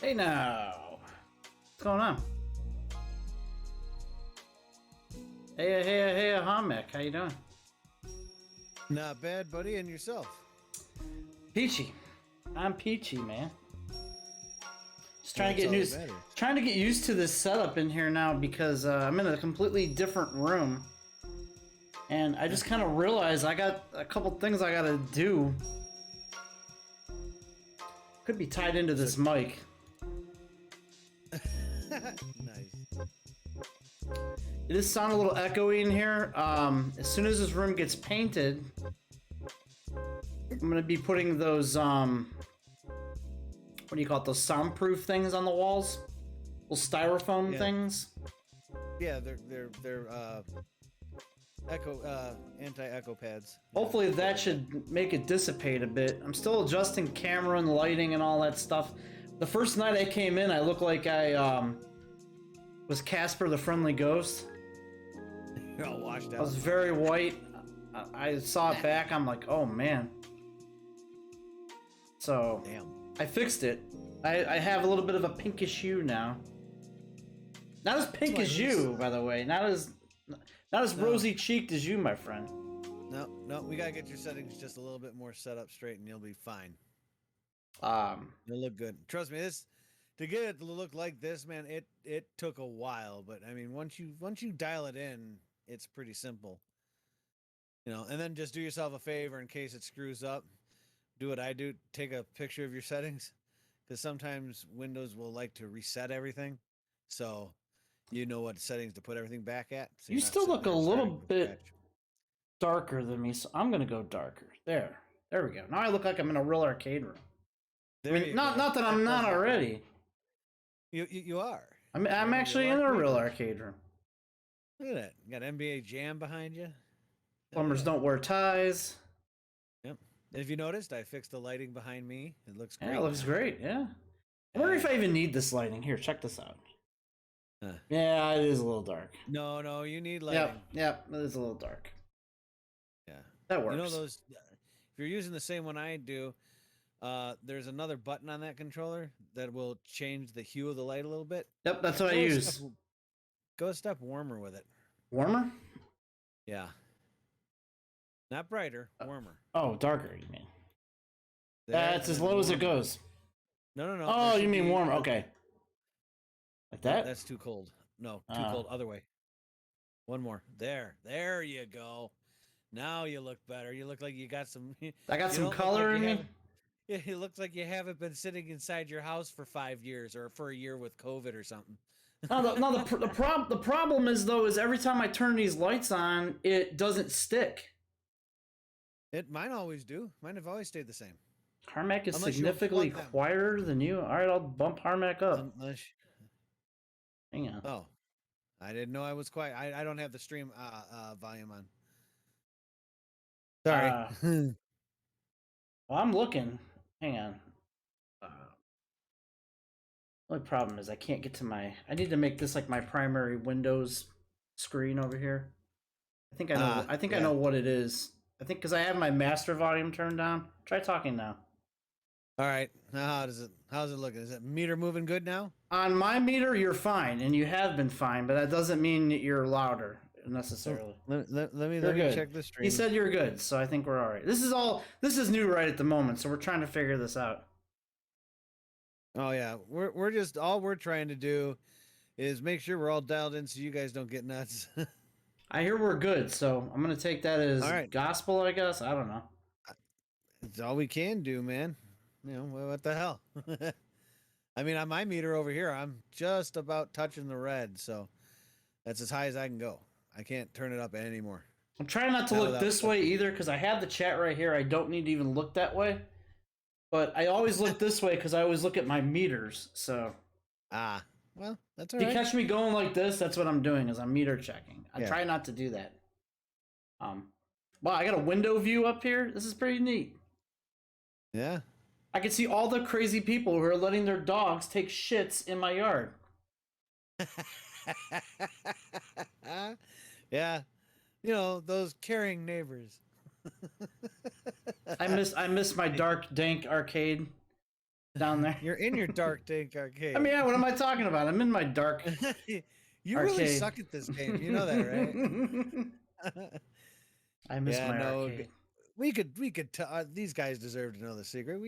Hey now, what's going on? Hey, Hamek, how you doing? Not bad, buddy, and yourself. Peachy, I'm peachy, man. Just Well, trying to that's get all used, that matters. trying to get used to this setup in here now because I'm in a completely different room, and I just kind of realized I got a couple things I gotta do. Could be tied into this mic. Nice. It does sound a little echoey in here. As soon as this room gets painted, I'm gonna be putting those what do you call it? Those soundproof things on the walls, those styrofoam Yeah. things. Yeah, they're anti-echo pads. Hopefully that should make it dissipate a bit. I'm still adjusting camera and lighting and all that stuff. The first night I came in, I looked like I was Casper the Friendly Ghost. You're all washed I out. was very white. I saw it back. I'm like, oh man. So Damn. I fixed it. I have a little bit of a pinkish hue now. Not as pink That's as nice. you, by the way. Not as No. rosy cheeked as you, my friend. No, we gotta get your settings just a little bit more set up straight, and you'll be fine. Um, You'll look good. Trust me, this to get it to look like this, man. It took a while, but I mean, once you dial it in, it's pretty simple. And then just do yourself a favor in case it screws up. Do what I do. Take a picture of your settings, because sometimes Windows will like to reset everything, so you know what settings to put everything back at. So you you're not still sitting look a there little starting from bit scratch. darker than me, so I'm gonna go darker. There we go. Now I look like I'm in a real arcade room. There I mean, you not go. not that I'm That not does look good. already. You are. I'm You're in a actually real in a arcade real room. arcade room. Look at that. You got NBA Jam behind you. Plumbers don't wear ties. Yep. And if you noticed, I fixed the lighting behind me. It looks great. Yeah, it looks now. great. Yeah. I wonder if Yeah. I even need this lighting. Here, check this out. Huh. Yeah, it is a little dark. No, you need lighting. Yep, it is a little dark. Yeah. That works. You know those. If you're using the same one I do, there's another button on that controller that will change the hue of the light a little bit. Yep, that's what I Go a use. Go a step warmer with it. Warmer? Yeah. Not brighter, warmer. Oh, darker, you mean? There, That's as and then low as it warmer. goes. No. Oh, there you should mean be- warmer? Okay. Like No, that? that's too cold. No, too Oh. cold. Other way. One more. There you go. Now you look better. You look like you got some. I got you some don't look color like in you me. haven't- Yeah, it looks like you haven't been sitting inside your house for 5 years or for a year with COVID or something. The problem is though is every time I turn these lights on, it doesn't stick. Mine always do. Mine have always stayed the same. Harmac is Unless you significantly unplug them. quieter than you. All right, I'll bump Harmac up. Unless, Hang on. oh, I didn't know I was quiet. I don't have the stream volume on. Sorry. Well, I'm looking. Hang on. Only problem is I can't get to my. I need to make this like my primary Windows screen over here. I think I know. I think I yeah. know what it is. I think because I have my master volume turned down. Try talking now. All right. Now how's it looking? Is it meter moving good now? On my meter, you're fine, and you have been fine, but that doesn't mean that you're louder necessarily. Let me You're good. check the stream. He said you're good, so I think we're all right. This is new right at the moment, so we're trying to figure this out. Oh yeah, we're just all we're trying to do is make sure we're all dialed in so you guys don't get nuts. I hear we're good, so I'm gonna take that as All right. gospel, I guess. I don't know. It's all we can do, man. What the hell? I mean, on my meter over here, I'm just about touching the red, so that's as high as I can go. I can't turn it up anymore. I'm trying not to Not look without this way either because I have the chat right here. I don't need to even look that way. But I always look this way because I always look at my meters. So Well, that's all if you right. catch me going like this, that's what I'm doing is I'm meter checking. I Yeah. try not to do that. Wow, I got a window view up here. This is pretty neat. Yeah. I can see all the crazy people who are letting their dogs take shits in my yard. Yeah. Those caring neighbors. I miss my dark, dank arcade. down there. You're in your dark dank arcade. I mean, yeah, what am I talking about? I'm in my dark You really arcade. suck at this game. You know that, right? I miss Yeah, my no. arcade. We could these guys deserve to know the secret.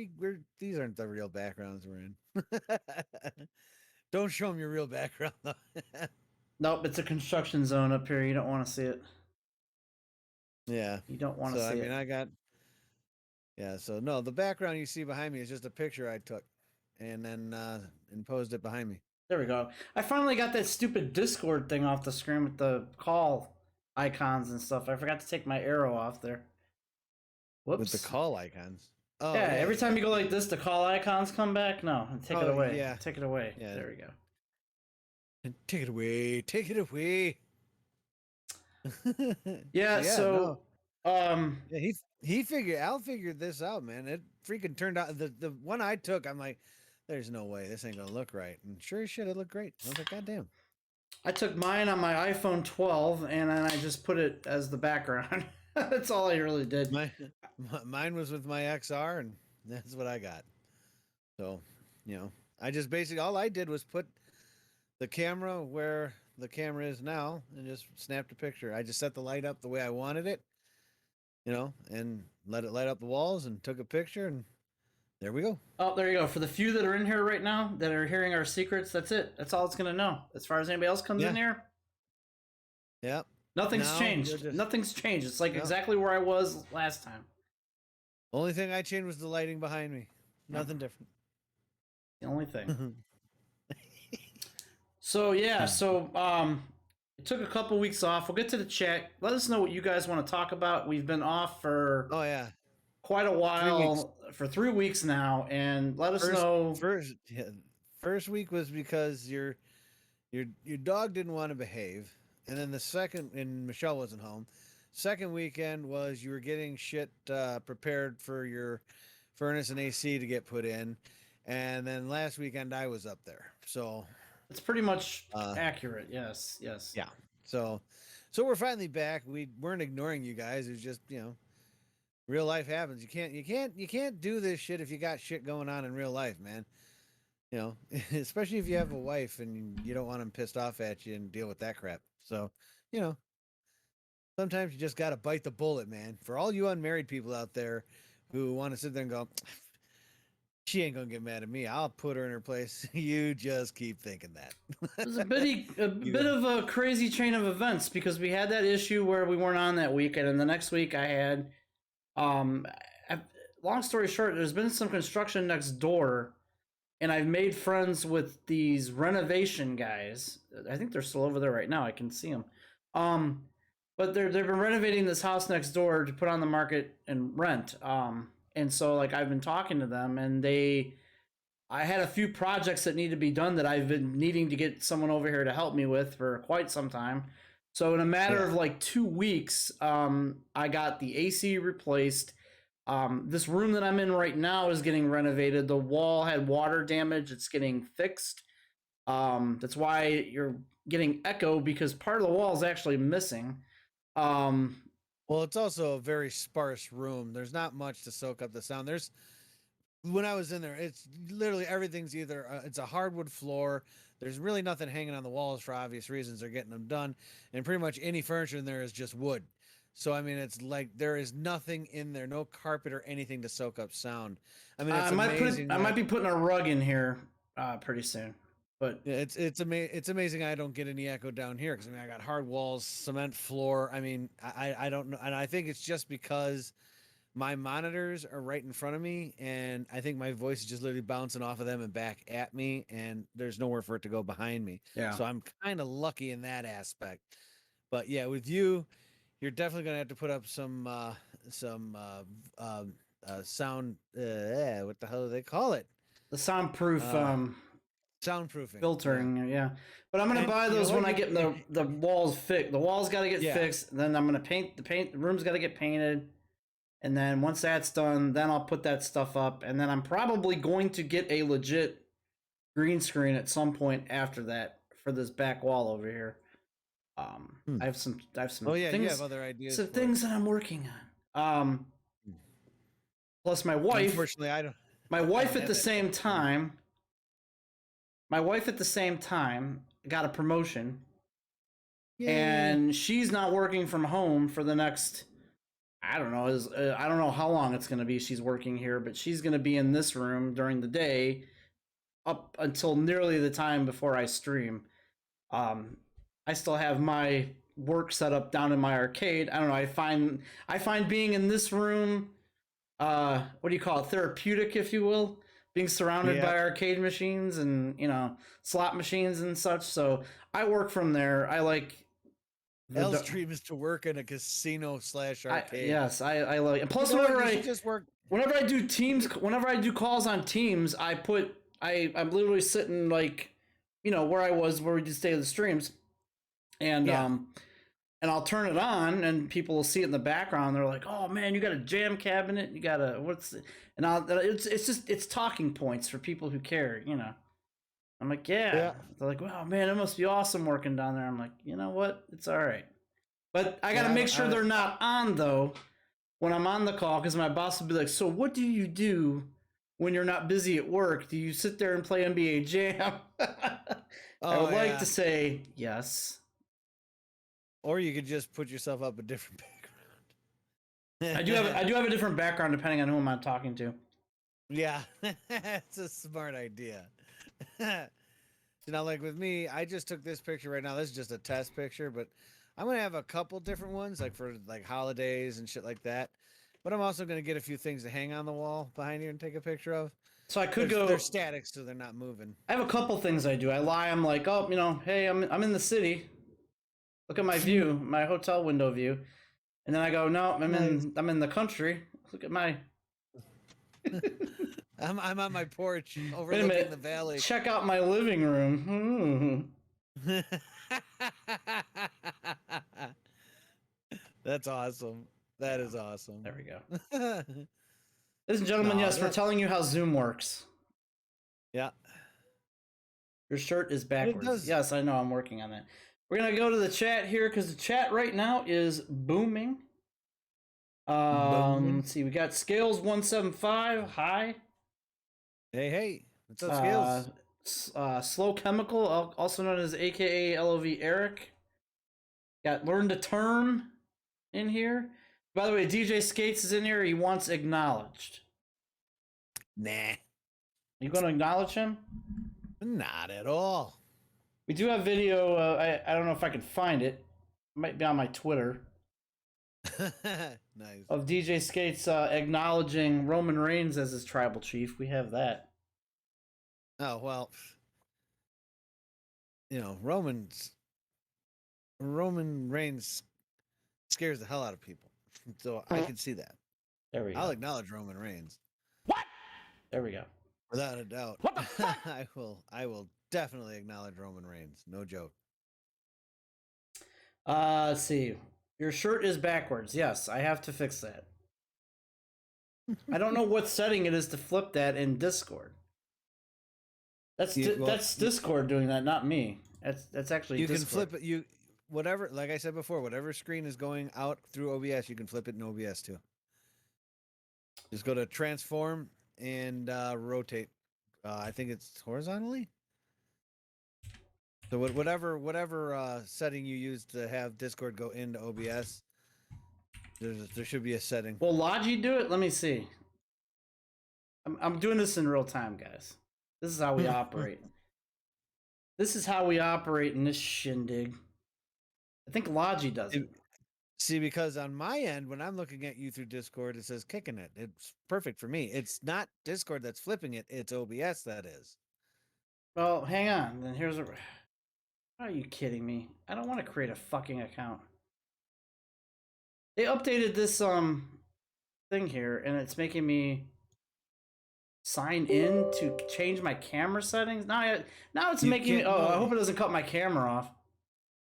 These aren't the real backgrounds we're in. Don't show them your real background though. Nope, it's a construction zone up here. You don't want to see it. Yeah. You don't want to So see I mean, it. so no, the background you see behind me is just a picture I took and then imposed it behind me. There we go. I finally got that stupid Discord thing off the screen with the call icons and stuff. I forgot to take my arrow off there. Whoops. With the call icons. Oh yeah, every time you go like this, the call icons come back. No, take it away. Yeah. Take it away. Yeah. There we go. Take it away. Take it away. Yeah, so yeah, Al figured this out, man. It freaking turned out the one I took, I'm like, there's no way this ain't gonna look right. And sure as shit, it looked great. I was like, God damn. I took mine on my iPhone 12 and then I just put it as the background. That's all I really did. Mine was with my XR, and that's what I got. So, I just basically all I did was put the camera where the camera is now and just snapped a picture. I just set the light up the way I wanted it, and let it light up the walls and took a picture, and there we go. Oh, there you go. For the few that are in here right now that are hearing our secrets, that's it. That's all it's going to know. As far as anybody else comes in here. Yep. Nothing's changed. Nothing's changed. It's like exactly where I was last time. Only thing I changed was the lighting behind me. Nothing different. The only thing. So yeah, it took a couple weeks off. We'll get to the chat. Let us know what you guys want to talk about. We've been off for quite a while, for 3 weeks now, and let us know. First week was because your dog didn't want to behave, and then the second, and Michelle wasn't home. Second weekend was you were getting shit prepared for your furnace and AC to get put in, and then last weekend I was up there. So it's pretty much accurate. Yes. Yeah. So we're finally back. We weren't ignoring you guys. It's just real life happens. You can't do this shit if you got shit going on in real life, man. Especially if you have a wife and you don't want them pissed off at you and deal with that crap. So sometimes you just got to bite the bullet, man. For all you unmarried people out there who want to sit there and go, she ain't gonna get mad at me. I'll put her in her place. You just keep thinking that. It was a bit of a crazy chain of events because we had that issue where we weren't on that week, and then the next week I had, long story short, there's been some construction next door, and I've made friends with these renovation guys. I think they're still over there right now. I can see them. But they've been renovating this house next door to put on the market and rent. And so like I've been talking to them, and I had a few projects that need to be done that I've been needing to get someone over here to help me with for quite some time. So in a matter of like 2 weeks, I got the AC replaced. This room that I'm in right now is getting renovated. The wall had water damage. It's getting fixed. That's why you're getting echo, because part of the wall is actually missing. Well, it's also a very sparse room. There's not much to soak up the sound. When I was in there, it's literally everything's either it's a hardwood floor. There's really nothing hanging on the walls for obvious reasons. They're getting them done, and pretty much any furniture in there is just wood. So I mean, it's like there is nothing in there, no carpet or anything to soak up sound. I mean, it's amazing. I might be putting a rug in here pretty soon. But it's amazing I don't get any echo down here, because I mean I got hard walls, cement floor. I mean I don't know, and I think it's just because my monitors are right in front of me, and I think my voice is just literally bouncing off of them and back at me, and there's nowhere for it to go behind me. Yeah. So I'm kind of lucky in that aspect. But yeah, with you're definitely gonna have to put up some sound. What the hell do they call it? The soundproof. Soundproofing, filtering, yeah. But I'm gonna buy those when I get the walls fixed. The walls got to get fixed. Then I'm gonna paint the paint. The room's got to get painted, and then once that's done, then I'll put that stuff up. And then I'm probably going to get a legit green screen at some point after that for this back wall over here. I have some. Oh yeah, things, you have other ideas. Some things that I'm working on. Plus my wife. Unfortunately, I don't. My wife at have the that same type of- time, my wife at the same time got a promotion, Yay. and she's not working from home for the next, I don't know, I don't know how long it's going to be she's working here, but she's going to be in this room during the day up until nearly the time before I stream. Um, I still have my work set up down in my arcade. I don't know. I find being in this room, what do you call it, therapeutic, if you will, being surrounded Yeah. by arcade machines and slot machines and such. So I work from there. I like L's dream is to work in a casino / arcade. yes, I like. And plus, You know what? whenever You should just work. whenever I do teams, whenever I do calls on teams, I'm literally sitting like, where I was, where we just stay the streams, and Yeah. and I'll turn it on, and people will see it in the background. They're like, "Oh man, you got a jam cabinet? You got a what's?" And it's talking points for people who care. I'm like, yeah. Yeah. They're like, "Wow, man, it must be awesome working down there." I'm like, you know what? It's all right, but I got to make sure they're not on though when I'm on the call, because my boss will be like, "So what do you do when you're not busy at work? Do you sit there and play NBA Jam?" I would like to say yes. Or you could just put yourself up a different background. I do have a different background depending on who I'm talking to. Yeah, it's a smart idea. Like with me, I just took this picture right now. This is just a test picture, but I'm gonna have a couple different ones, like for like holidays and shit like that. But I'm also gonna get a few things to hang on the wall behind you and take a picture of. So I could go. They're static, so they're not moving. I have a couple things I do. I lie. I'm like, oh, hey, I'm in the city. Look at my view, my hotel window view, and then I go, no, I'm in the country. Look at my. I'm on my porch overlooking the valley. Check out my living room. That's awesome. That is awesome. There we go. Ladies and gentlemen, yes, we're telling you how Zoom works. Yeah. Your shirt is backwards. Yes, I know. I'm working on that. We're going to go to the chat here because the chat right now is booming. Let's see. We got Scales175. Hi. Hey. What's up, Scales? Slow Chemical, also known as AKA LOV Eric. Got Learn to Term in here. By the way, DJ Skates is in here. He wants acknowledged. Nah. You going to acknowledge him? Not at all. We do have video. I don't know if I can find it. It might be on my Twitter. Nice. Of DJ Skates acknowledging Roman Reigns as his tribal chief. We have that. Oh, well. Roman Reigns scares the hell out of people. So I can see that. There we go. I'll acknowledge Roman Reigns. What? There we go. Without a doubt. What the fuck? I will definitely acknowledge Roman Reigns. No joke. Let's see. Your shirt is backwards. Yes, I have to fix that. I don't know what setting it is to flip that in Discord. That's Discord doing that, not me. That's actually you Discord. can flip it. Whatever. Like I said before, whatever screen is going out through OBS, you can flip it in OBS too. Just go to transform and rotate. I think it's horizontally. So whatever setting you use to have Discord go into OBS, there should be a setting. Will Logi do it? Let me see. I'm doing this in real time, guys. This is how we operate. This is how we operate in this shindig. I think Logi does it. See, because on my end, when I'm looking at you through Discord, it says kicking it. It's perfect for me. It's not Discord that's flipping it. It's OBS that is. Well, hang on. Then here's a... Are you kidding me? I don't want to create a fucking account. They updated this thing here, and it's making me sign in to change my camera settings. Now it's making me... Oh, I hope it doesn't cut my camera off.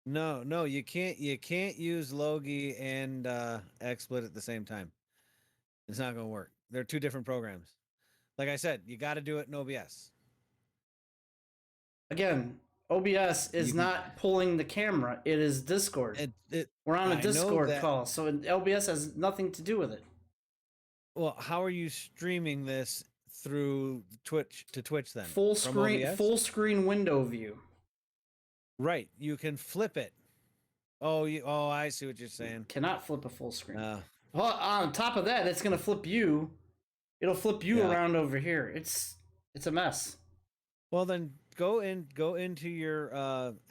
No, you can't use Logi and XSplit at the same time. It's not going to work. They're two different programs. Like I said, you got to do it in OBS. Again, OBS is not pulling the camera. It is Discord. We're on a Discord call, so OBS has nothing to do with it. Well, how are you streaming this through Twitch to Twitch then Full from screen, OBS? full screen window view. Right. You can flip it. Oh, I see what you're saying. Cannot flip a full screen. Uh, Well, on top of that, it's gonna flip you. It'll flip you Yeah. around over here. It's a mess. well, then go into your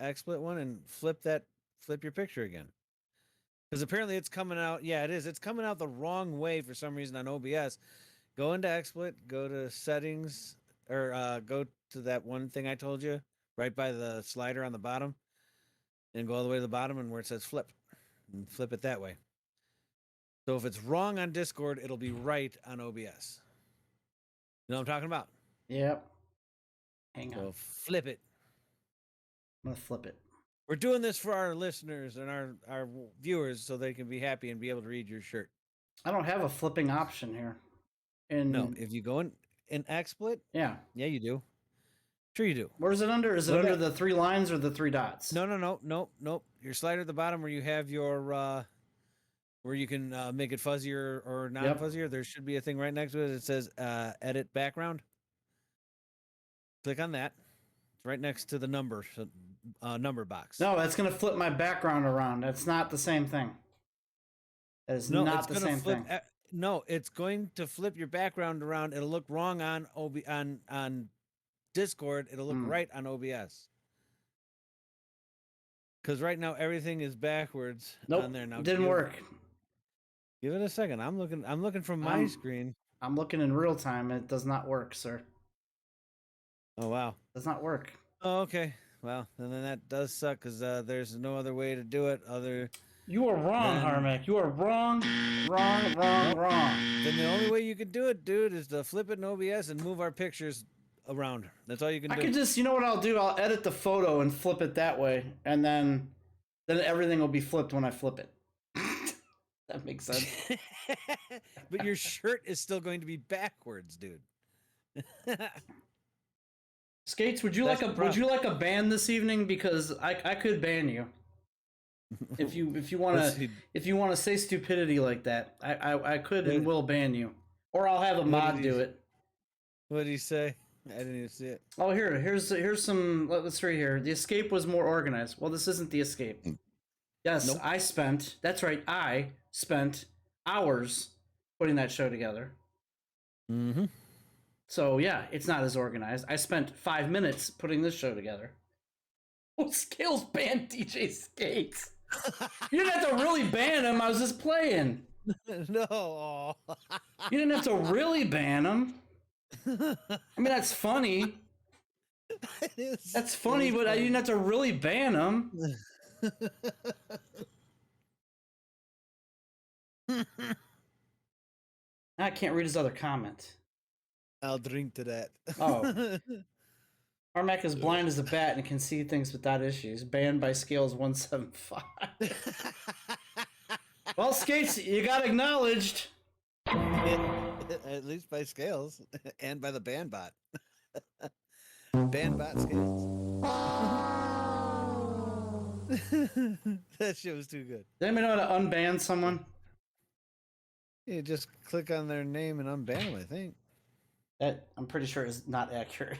XSplit one and flip your picture again. Because apparently it's coming out. Yeah, it is. It's coming out the wrong way for some reason on OBS. Go into XSplit, go to settings, or go to that one thing I told you, right by the slider on the bottom, and go all the way to the bottom and where it says flip, and flip it that way. So if it's wrong on Discord, it'll be right on OBS. You know what I'm talking about? Yep. Hang on. So flip it. I'm gonna flip it. We're doing this for our listeners and our viewers so they can be happy and be able to read your shirt. I don't have a flipping option here. And No, if you go in XSplit, yeah, you do. Sure you do. where's it under? Is it under the 3 lines or the 3 dots? No. Your slider at the bottom where you have your where you can make it fuzzier or non-fuzzier. There should be a thing right next to it that says edit background. Click on that. It's right next to the number box. No, that's gonna flip my background around. That's not the same thing. That is not the same thing. No, it's going to flip your background around. It'll look wrong on on Discord. It'll look right on OBS. Because right now everything is backwards on there. Now Didn't work. Give it a second. I'm looking from my screen. I'm looking in real time. It does not work, sir. Oh wow, does not work. Oh, okay. Well, then that does suck because there's no other way to do it other. You are wrong, Harmac. You are wrong. Then the only way you could do it, dude, is to flip it in OBS and move our pictures around. That's all you can do. I could just, you know what I'll do? I'll edit the photo and flip it that way, and then everything will be flipped when I flip it. That makes sense. But your shirt is still going to be backwards, dude. Skates, would you like a ban this evening? Because I could ban you. If you want to say stupidity like that, I could and will ban you, or I'll have a mod do it. What did he say? I didn't even see it. Oh, here's some. Let's read here. The escape was more organized. Well, this isn't the escape. Yes, nope. That's right. I spent hours putting that show together. Mm-hmm. So yeah, it's not as organized. I spent 5 minutes putting this show together. Oh, Scales banned DJ Skates. You didn't have to really ban him. I was just playing. No. You didn't have to really ban him. I mean, that's funny. That's funny, but I didn't have to really ban him. I can't read his other comment. I'll drink to that. Oh. Harmac is blind as a bat and can see things without issues. Banned by Scales 175. Well, Skates, you got acknowledged. At least by Scales and by the Bandbot. Bandbot Scales. That shit was too good. Does anybody know how to unban someone? You just click on their name and unban them, I think. That, I'm pretty sure, is not accurate.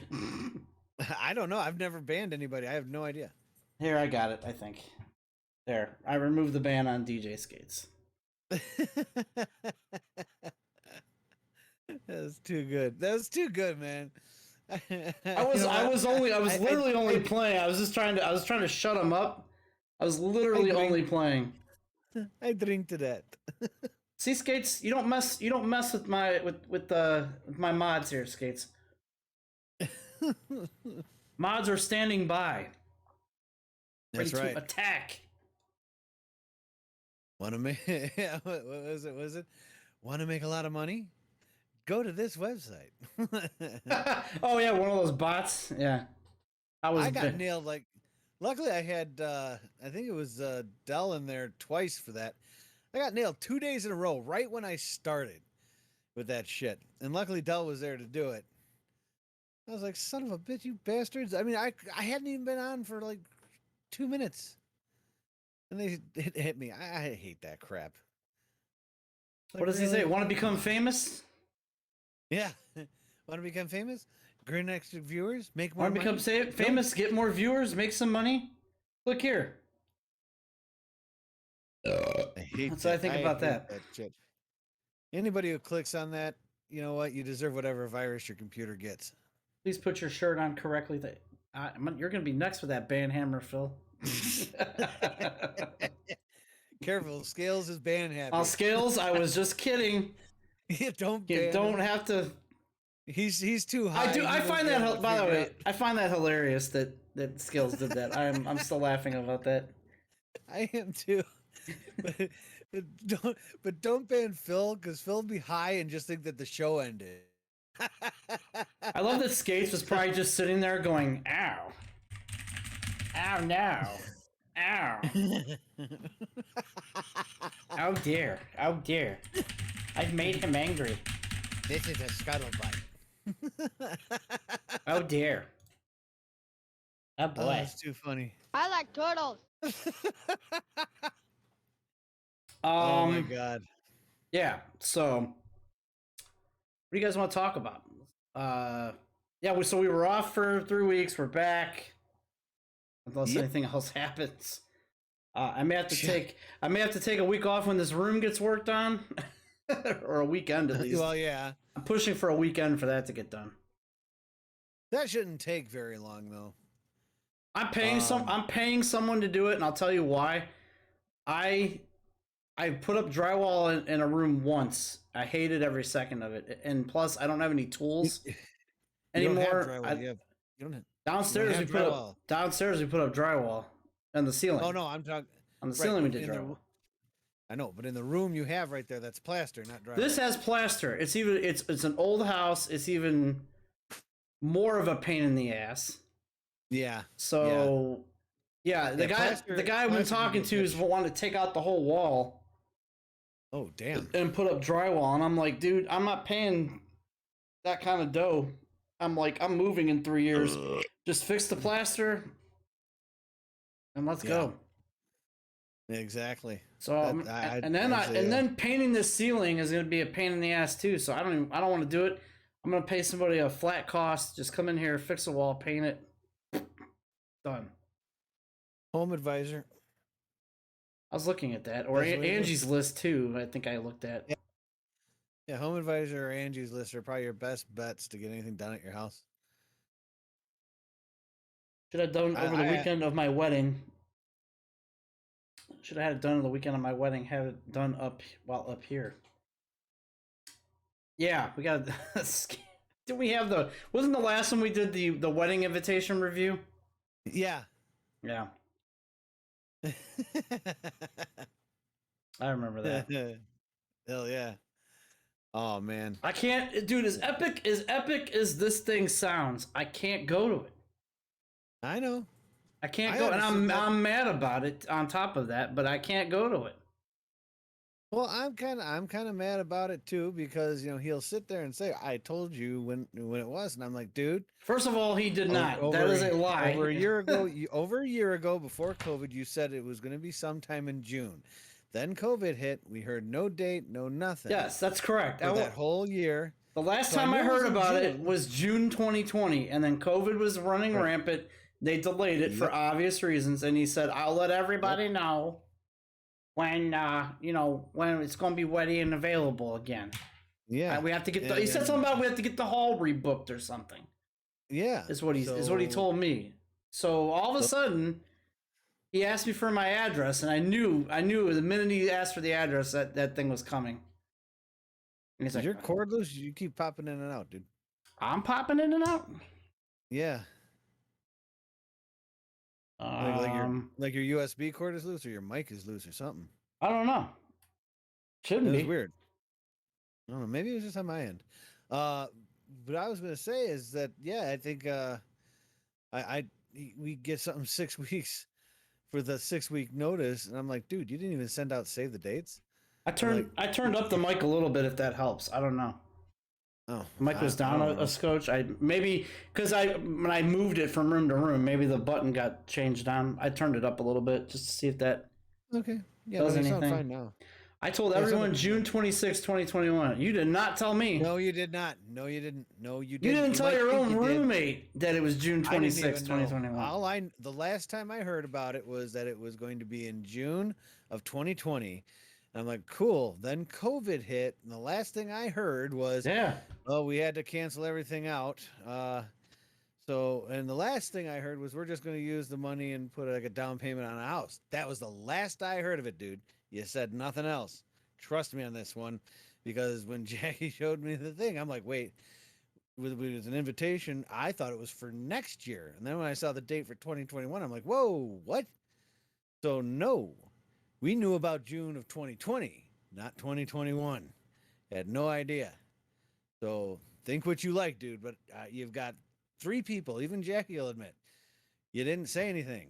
I don't know. I've never banned anybody. I have no idea. Here, I got it, I think. There. I removed the ban on DJ Skates. That was too good. That was too good, man. I was literally only playing. I was trying to shut him up. I was literally only playing. I drink to that. See, Skates, you don't mess with my my mods here, Skates. Mods are standing by. That's ready right. to attack. Want to make what was it? Was it want to make a lot of money? Go to this website. Oh yeah, one of those bots. Yeah, I got nailed. Like, luckily I had I think it was Dell in there twice for that. I got nailed 2 days in a row right when I started with that shit, and luckily Dell was there to do it. I was like, son of a bitch, you bastards! I mean, I hadn't even been on for like 2 minutes, and they hit me. I hate that crap. Like, what does he say? Want to become famous? Yeah. Want to become famous? Gain extra viewers? Make more Want to money? become famous, get more viewers, make some money? Click here. I hate That's what I that. think I about hate that. that shit. Anybody who clicks on that, you know what? You deserve whatever virus your computer gets. Please put your shirt on correctly. You're going to be next with that band hammer, Phil. Careful, Scales is ban happy. On Scales, I was just kidding. You don't You ban don't him. have to. He's too high. I do. He I won't find be able that. to By the figure way, out- I find that hilarious that Scales did that. I'm still laughing about that. I am too. But don't ban Phil because Phil'll be high and just think that the show ended. I love that Skates was probably just sitting there going, "Ow, ow, no, ow, oh dear, oh dear, I've made him angry. This is a scuttlebutt. Oh dear, oh Oh, boy." that's too funny. I like turtles. Oh my god. Yeah. So, what do you guys want to talk about? Yeah. So we were off for 3 weeks. We're back. Unless Yep. anything else happens, I may have to take a week off when this room gets worked on, or a weekend at least. Well, yeah. I'm pushing for a weekend for that to get done. That shouldn't take very long though. I'm paying someone to do it, and I'll tell you why. I put up drywall in a room once. I hated every second of it, and plus I don't have any tools You anymore. don't have drywall. You don't have. Downstairs have we put drywall. up drywall on the ceiling. Oh no, I'm talking On the right, ceiling we but did in the- drywall. I know, but in the room you have right there, that's plaster, not drywall. This has plaster. It's an old house. It's even more of a pain in the ass. Yeah. So yeah, the guy I've been talking to is wanting to take out the whole wall Oh damn. and put up drywall, and I'm like, dude, I'm not paying that kind of dough. I'm like, I'm moving in 3 years. Just fix the plaster and let's go. Exactly. So and then painting this ceiling is going to be a pain in the ass too. So I don't want to do it. I'm going to pay somebody a flat cost. Just come in here, fix the wall, paint it. Done. Home advisor. I was looking at that, or That's what it Angie's list too. I think I looked at. Yeah, home advisor or Angie's List are probably your best bets to get anything done at your house. Should have done over the weekend of my wedding. Should have had it done on the weekend of my wedding. Have it done up here. Yeah, we got. Did we have the? Wasn't the last one we did the wedding invitation review? Yeah. Yeah, I remember that. Hell yeah. Oh man. I can't, dude. As epic as this thing sounds, I can't go to it. I know. I can't I go, and understand that. I'm mad about it. On top of that, but I can't go to it. Well, I'm kind of mad about it too because he'll sit there and say, "I told you when it was," and I'm like, "Dude, First of all, he did not. That is a lie. Over a year ago, over a year ago before COVID, you said it was going to be sometime in June. Then COVID hit. We heard no date, no nothing. Yes, that's correct. For that whole year. The last So I time I knew it was heard in about it June. was June 2020, and then COVID was running Right. rampant. They delayed it for Yep. obvious reasons, and he said, "I'll let everybody know when when it's going to be ready and available again." Yeah. We have to get Yeah, he said yeah. something about we have to get the hall rebooked or something. Yeah. Is what he So- told me. So all of a sudden, he asked me for my address, and I knew the minute he asked for the address that thing was coming. And he's like, You're cordless. You keep popping in and out, dude. "I'm popping in and out." Yeah. Like your USB cord is loose or your mic is loose or something. I don't know. Shouldn't It was be. weird. I don't know. Maybe it was just on my end. But I was gonna say is that I think we get something 6 weeks for the 6 week notice, and I'm like, dude, you didn't even send out save the dates. I turned up the mic a little bit if that helps. I don't know. Oh, The mic was down a scotch. Because when I moved it from room to room, maybe the button got changed on. I turned it up a little bit just to see if that. Okay. Yeah, does no, you sound anything. fine now. I told Or everyone something. June 26, 2021. You did not tell me. No, you did not. No, you didn't. No, you You didn't. didn't You tell might your think own you did. roommate that it was June I didn't 26, even know. 2021. The last time I heard about it was that it was going to be in June of 2020. And I'm like, cool. Then COVID hit, and the last thing I heard was, Yeah. oh, we had to cancel everything out. And the last thing I heard was we're just going to use the money and put like a down payment on a house. That was the last I heard of it, dude. You said nothing else. Trust me on this one, because when Jackie showed me the thing, I'm like, wait, it was an invitation. I thought it was for next year. And then when I saw the date for 2021, I'm like, whoa, what? So, no, we knew about June of 2020, not 2021. Had no idea. So, think what you like, dude. But you've got 3 people, even Jackie will admit, you didn't say anything.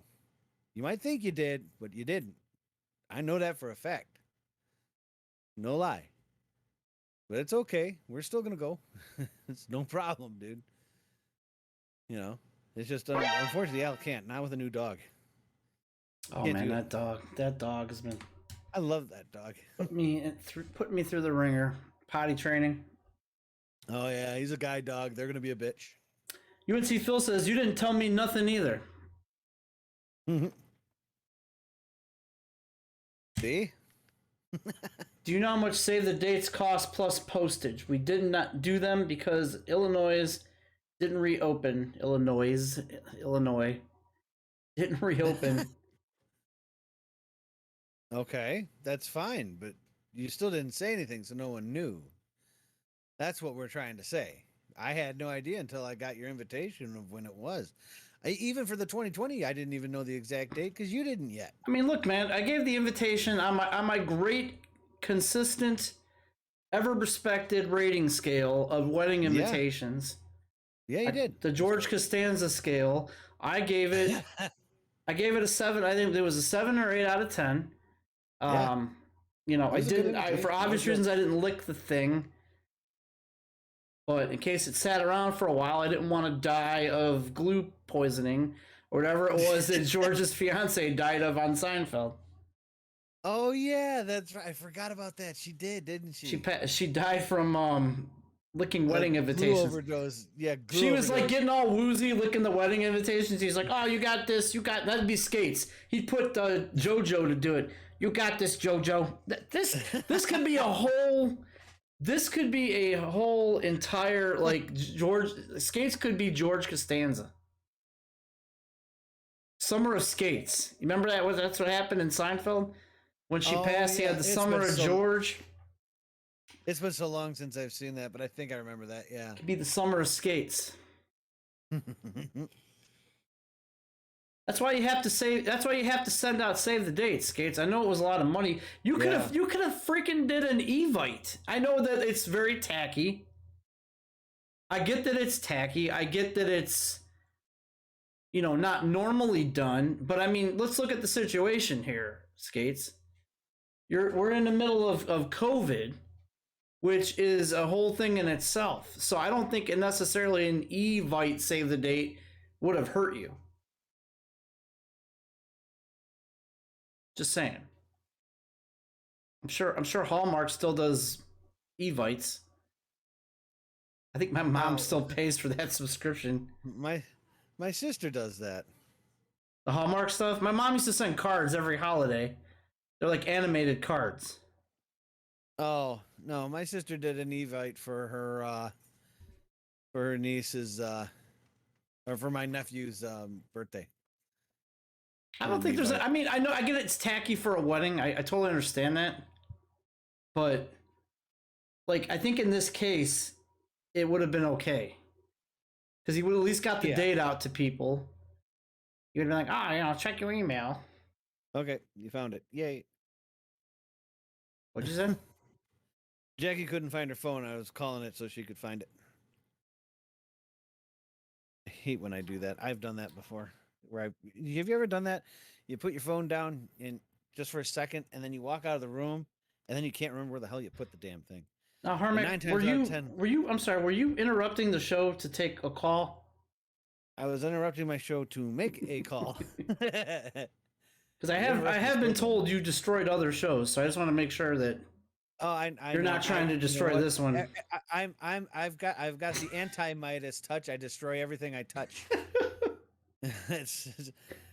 You might think you did, but you didn't. I know that for a fact. No lie. But it's okay. We're still going to go. It's no problem, dude. You know, it's just unfortunately Al can't. Not with a new dog. Oh Can't man, do it. that dog has been I love that dog. put me through the ringer. Potty training. Oh yeah, he's a guy dog. They're gonna be a bitch. UNC Phil says you didn't tell me nothing either. See? Do you know how much save the dates cost plus postage? We did not do them because Illinois didn't reopen. Illinois didn't reopen. Okay, that's fine, but you still didn't say anything, so no one knew. That's what we're trying to say. I had no idea until I got your invitation of when it was. Even for the 2020, I didn't even know the exact date because you didn't yet. I mean, look, man, I gave the invitation on my great, consistent, ever respected rating scale of wedding invitations. Yeah, you did. The George Costanza scale. I gave it a 7. I think it was a 7 or 8 out of 10. Yeah. You know, It I was a good didn't. For invitation. obvious reasons, I didn't lick the thing. But in case it sat around for a while, I didn't want to die of glue poisoning or whatever it was that George's fiance died of on Seinfeld. Oh yeah, that's right. I forgot about that. She did, didn't she? She died from licking wedding Glue invitations. overdose. Yeah, glue She was overdose. like getting all woozy licking the wedding invitations. He's like, "Oh, you got this. You got that'd be Skates." He'd put JoJo to do it. You got this, JoJo. This could be a whole. This could be a whole entire like George Skates could be George Costanza. Summer of Skates. You remember that? That's what happened in Seinfeld when she passed. He had the Summer of George. It's been so long since I've seen that, but I think I remember that. Yeah. Could be the Summer of Skates. That's why you have to say. That's why you have to send out save the dates, Skates. I know it was a lot of money. You could have freaking did an Evite. I know that it's very tacky. I get that it's tacky. I get that it's not normally done. But I mean, let's look at the situation here, Skates. We're in the middle of COVID, which is a whole thing in itself. So I don't think necessarily an Evite save the date would have hurt you. Just saying. I'm sure Hallmark still does Evites. I think my mom still pays for that subscription. My sister does that. The Hallmark stuff? My mom used to send cards every holiday. They're like animated cards. Oh, no, my sister did an Evite for her niece's or for my nephew's birthday. I don't think there's I mean, I get it's tacky for a wedding. I totally understand that. But like I think in this case it would have been okay. Because he would at least got the date out to people. He would have been like, check your email. Okay, you found it. Yay. What'd you say? Jackie couldn't find her phone. I was calling it so she could find it. I hate when I do that. I've done that before. Have you ever done that? You put your phone down in just for a second, and then you walk out of the room, and then you can't remember where the hell you put the damn thing. Now, Harmac, were you interrupting the show to take a call? I was interrupting my show to make a call. Because I have been told you destroyed other shows, so I just want to make sure that you're not trying to destroy this one. I've got the anti-Midas touch. I destroy everything I touch.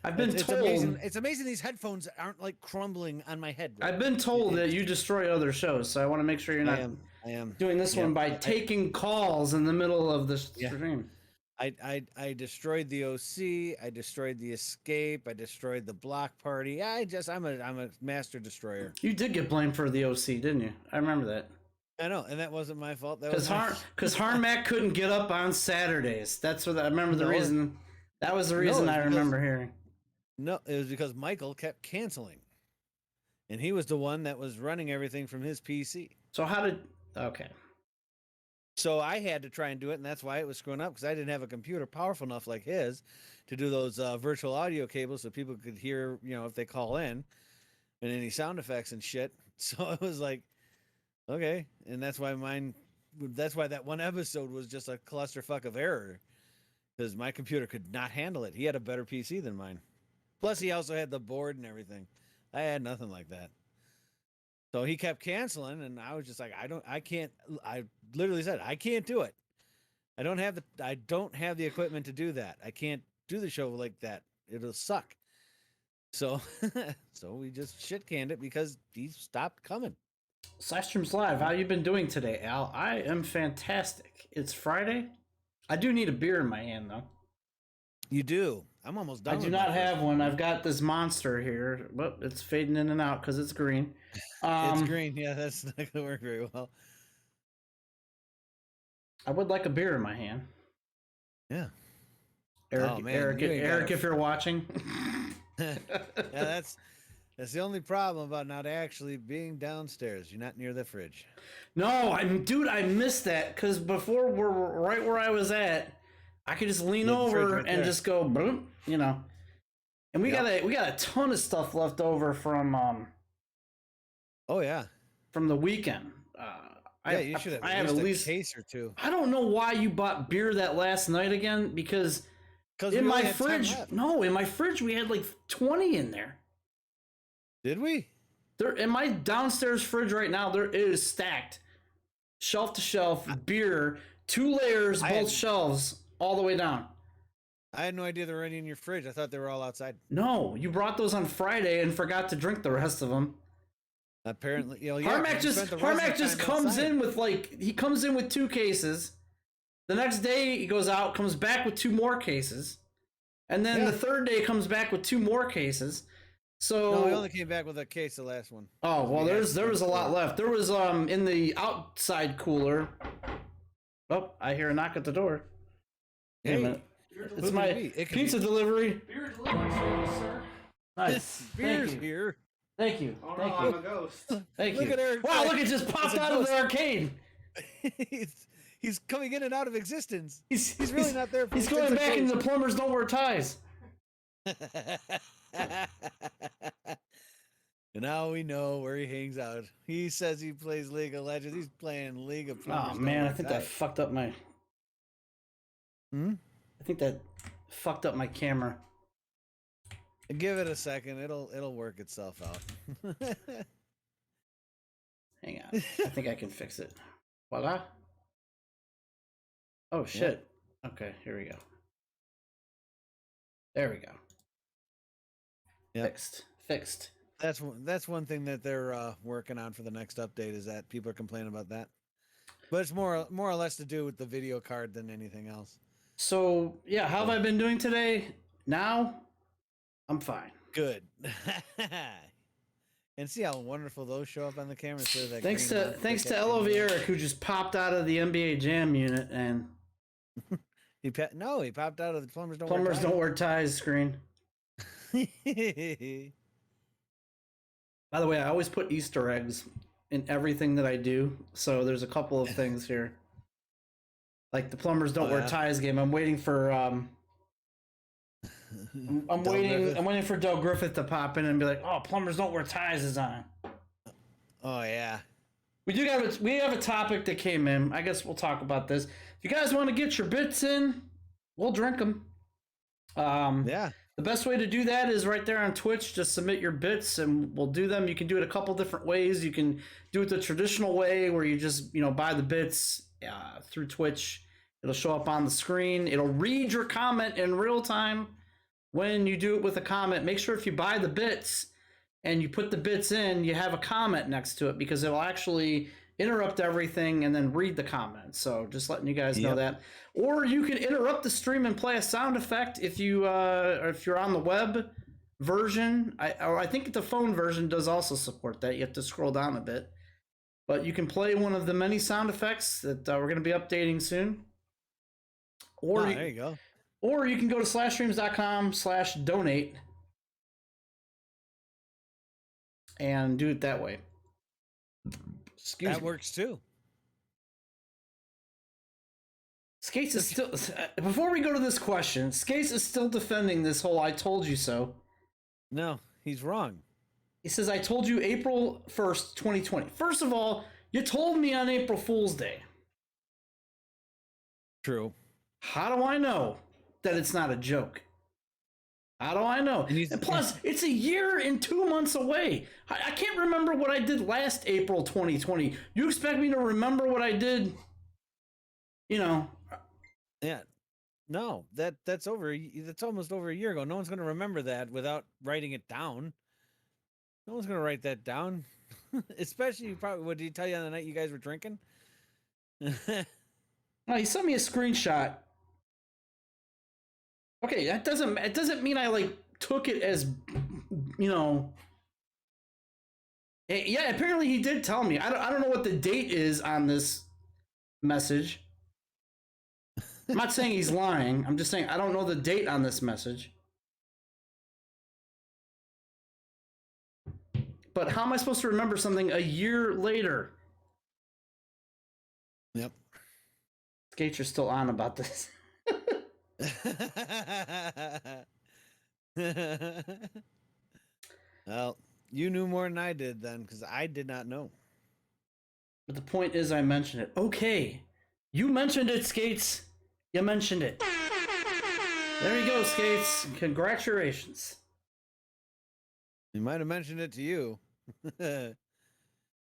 I've been told. Amazing. It's amazing these headphones aren't like crumbling on my head. Right? I've been told that you destroy other shows, so I want to make sure you're not I am doing this one by taking calls in the middle of the stream. I destroyed the OC. I destroyed the Escape. I destroyed the Block Party. I'm a master destroyer. You did get blamed for the OC, didn't you? I remember that. I know, and that wasn't my fault. Because Harmac couldn't get up on Saturdays. That's what I remember. The reason. That was the reason I remember hearing. No, it was because Michael kept canceling, and he was the one that was running everything from his PC. So okay. So I had to try and do it, and that's why it was screwing up, because I didn't have a computer powerful enough like his to do those virtual audio cables so people could hear, if they call in, and any sound effects and shit. So it was like, okay, and that's why that one episode was just a clusterfuck of error, because my computer could not handle it. He had a better PC than mine. Plus, he also had the board and everything. I had nothing like that. So he kept canceling, and I was just like, I literally said, I can't do it. I don't have the equipment to do that. I can't do the show like that. It'll suck. So, so we just shit canned it because he stopped coming. Sidestreams Live, how you been doing today, Al? I am fantastic. It's Friday. I do need a beer in my hand, though. You do. I'm almost done. I do not have one. I've got this monster here, but it's fading in and out because it's green. It's green. Yeah, that's not going to work very well. I would like a beer in my hand. Yeah. Eric, if you're watching. Yeah, that's the only problem about not actually being downstairs. You're not near the fridge. No, I missed that because before we're right where I was at, I could just lean over and just go boom, And we got a ton of stuff left over from oh yeah, from the weekend. You should have. I have at least a case or two. I don't know why you bought beer that last night again, because in my fridge, we had like 20 in there. Did we? There in my downstairs fridge right now, there is stacked, shelf to shelf beer, 2 layers, both shelves, all the way down. I had no idea they were any in your fridge. I thought they were all outside. No, you brought those on Friday and forgot to drink the rest of them. Apparently, Harmac just comes in with 2 cases. The next day he goes out, comes back with 2 more cases, and then the third day comes back with 2 more cases. So no, we only came back with a case. The last one. Oh well, there was a lot left. There was in the outside cooler. Oh, I hear a knock at the door. Wait a minute. It's my pizza delivery. Beer delivery service, sir. Nice. Beer's here. Thank you. Oh, no, I'm a ghost. Thank you. Look at Eric. Wow, look, it just popped out of the arcade. He's coming in and out of existence. He's really not there. He's going back into the Plumbers Don't Wear Ties. And now we know where he hangs out. He says he plays League of Legends. He's playing League of Plumbers. Oh man, I think that fucked up my. I think that fucked up my camera. Give it a second. It'll work itself out. Hang on. I think I can fix it. Voila. Oh shit. Yep. Okay, here we go. There we go. Yep. Fixed. That's one thing that they're working on for the next update, is that people are complaining about that. But it's more or less to do with the video card than anything else. So yeah, how have I been doing today? Now, I'm fine. Good. And see how wonderful those show up on the camera. Thanks to LOV Eric, who just popped out of the NBA Jam unit and he popped out of the Plumbers Don't Wear Ties screen. By the way, I always put Easter eggs in everything that I do, so there's a couple of things here. Like the Plumbers Don't Wear Ties game. I'm waiting for I'm waiting for Del Griffith to pop in and be like, "Oh, Plumbers Don't Wear Ties is on." Oh yeah. We have a topic that came in. I guess we'll talk about this. If you guys want to get your bits in, we'll drink them. Yeah. The best way to do that is right there on Twitch. Just submit your bits and we'll do them. You can do it a couple different ways. You can do it the traditional way where you just, buy the bits through Twitch. It'll show up on the screen. It'll read your comment in real time when you do it with a comment. Make sure if you buy the bits and you put the bits in, you have a comment next to it because it'll actually interrupt everything and then read the comment. So just letting you guys know that. Or you can interrupt the stream and play a sound effect if you if you're on the web version. I think the phone version does also support that. You have to scroll down a bit, but you can play one of the many sound effects that we're going to be updating soon. Or there you go. Or you can go to slashstreams.com/donate and do it that way. That works too. Skates is still, before we go to this question, Skates is still defending this whole "I told you so." No, he's wrong. He says, "I told you April 1st, 2020. First of all, you told me on April Fool's Day. True. How do I know that it's not a joke? How do I know? And plus, it's a year and 2 months away. I can't remember what I did last April 2020. You expect me to remember what I did, Yeah. No, that's over. That's almost over a year ago. No one's going to remember that without writing it down. No one's going to write that down. Especially, probably, what did he tell you on the night you guys were drinking? No, he sent me a screenshot. Okay, it doesn't mean I took it as, Yeah, apparently he did tell me. I don't know what the date is on this message. I'm not saying he's lying. I'm just saying I don't know the date on this message. But how am I supposed to remember something a year later? Yep. Skates are still on about this. Well, you knew more than I did then, because I did not know. But the point is I mentioned it. Okay. You mentioned it, Skates. You mentioned it. There you go, Skates. Congratulations. He might have mentioned it to you.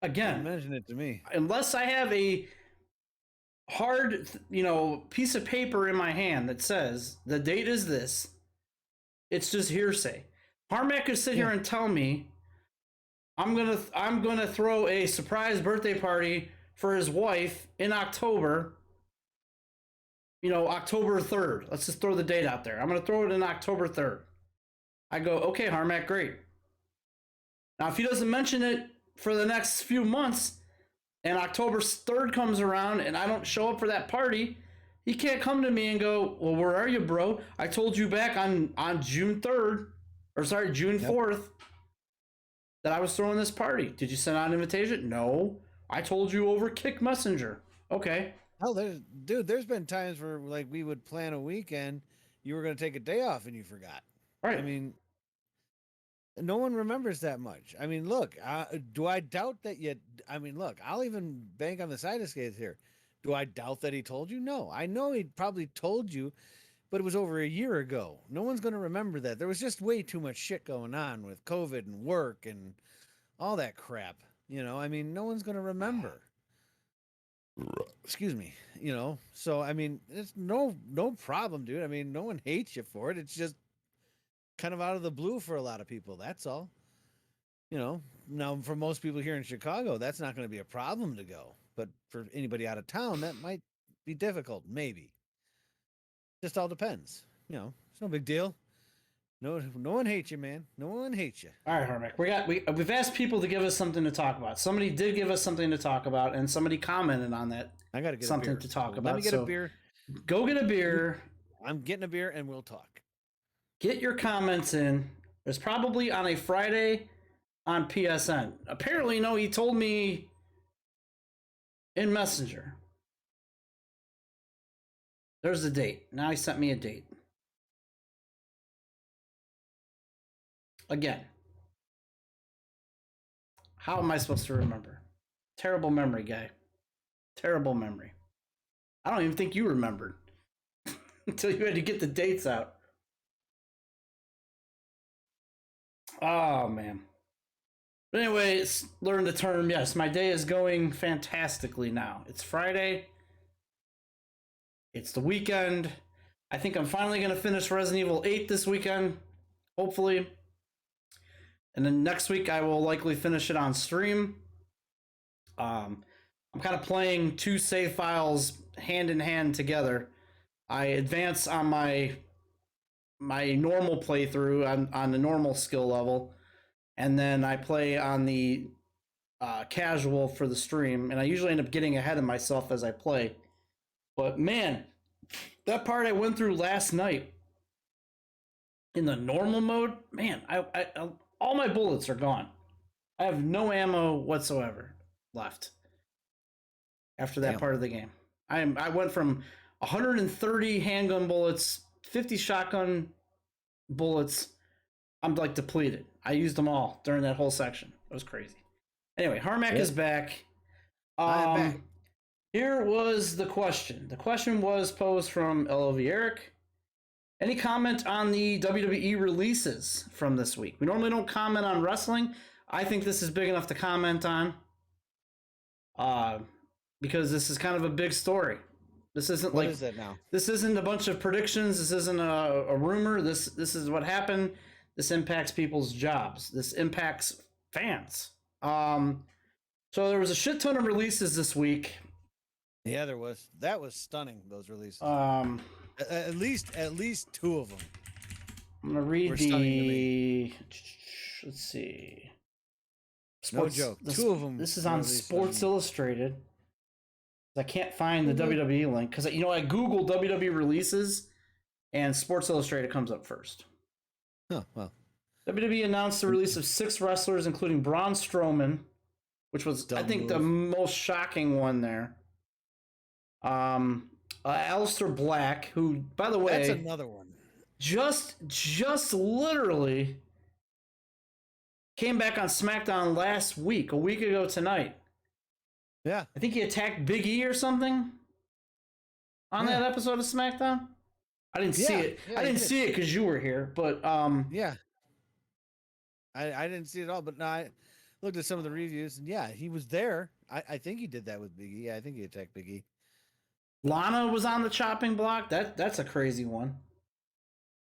Again, mention it to me. Unless I have a hard, piece of paper in my hand that says the date is this, it's just hearsay. Harmac could sit here and tell me I'm gonna throw a surprise birthday party for his wife in October. October 3rd. Let's just throw the date out there. I'm gonna throw it in October 3rd. I go, okay, Harmac, great. Now, if he doesn't mention it for the next few months, and October 3rd comes around and I don't show up for that party, he can't come to me and go, well, where are you, bro? I told you back on June 3rd, June 4th, that I was throwing this party. Did you send out an invitation? No. I told you over Kick Messenger. Okay. Hell, there's been times where we would plan a weekend, you were going to take a day off and you forgot. Right. I mean, no one remembers that much. I mean, look, do I doubt that yet? I mean, look, I'll even bank on the side of Skates here. Do I doubt that he told you? No, I know he probably told you, but it was over a year ago. No one's going to remember that. There was just way too much shit going on with COVID and work and all that crap. I mean, no one's going to remember. Excuse me. So I mean, it's no problem, dude. I mean, no one hates you for it. It's just kind of out of the blue for a lot of people. That's all. Now for most people here in Chicago, that's not going to be a problem to go. But for anybody out of town, that might be difficult. Maybe. Just all depends. It's no big deal. No one hates you, man. No one hates you. All right, Harmac. We've asked people to give us something to talk about. Somebody did give us something to talk about, and somebody commented on that. I gotta get something a beer. to talk about. Let me get a beer. Go get a beer. I'm getting a beer, and we'll talk. Get your comments in. It's probably on a Friday on PSN. Apparently, no, he told me in Messenger. There's the date. Now he sent me a date. Again, how am I supposed to remember? Terrible memory, guy. Terrible memory. I don't even think you remembered until you had to get the dates out. Oh man. But anyway, learn the term. Yes, my day is going fantastically now. It's Friday. It's the weekend. I think I'm finally going to finish Resident Evil 8 this weekend, hopefully. And then next week I will likely finish it on stream. I'm kind of playing two save files hand in hand together. I advance on my normal playthrough on the normal skill level, and then I play on the casual for the stream, and I usually end up getting ahead of myself as I play. But man, that part I went through last night in the normal mode, man, I all my bullets are gone. I have no ammo whatsoever left after that part of the game. I went from 130 handgun bullets, 50 shotgun bullets. I'm like depleted. I used them all during that whole section. It was crazy. Anyway, Harmac is back. I'm back. Here was the question. The question was posed from LOV Eric. Any comment on the WWE releases from this week? We normally don't comment on wrestling. I think this is big enough to comment on. Because this is kind of a big story. This isn't What is it now? This isn't a bunch of predictions. This isn't a rumor. This is what happened. This impacts people's jobs. This impacts fans. So there was a shit ton of releases this week. Yeah, there was. That was stunning. Those releases. At least two of them. I'm gonna read Were stunning to the. Let's see. No joke. Two of them. This is on Sports Illustrated. I can't find the WWE link because I googled WWE releases, and Sports Illustrated comes up first. Oh well. WWE announced the release of 6 wrestlers, including Braun Strowman, which was I think the most shocking one there. Aleister Black, who, by the way, that's another one. Just literally came back on SmackDown last week, a week ago tonight. Yeah. I think he attacked Big E or something on that episode of SmackDown. I didn't see it. Yeah, I didn't see it because you were here, but yeah. I didn't see it all, but no, I looked at some of the reviews, and yeah, he was there. I think he did that with Big E. Yeah, I think he attacked Big E. Lana was on the chopping block. That's a crazy one.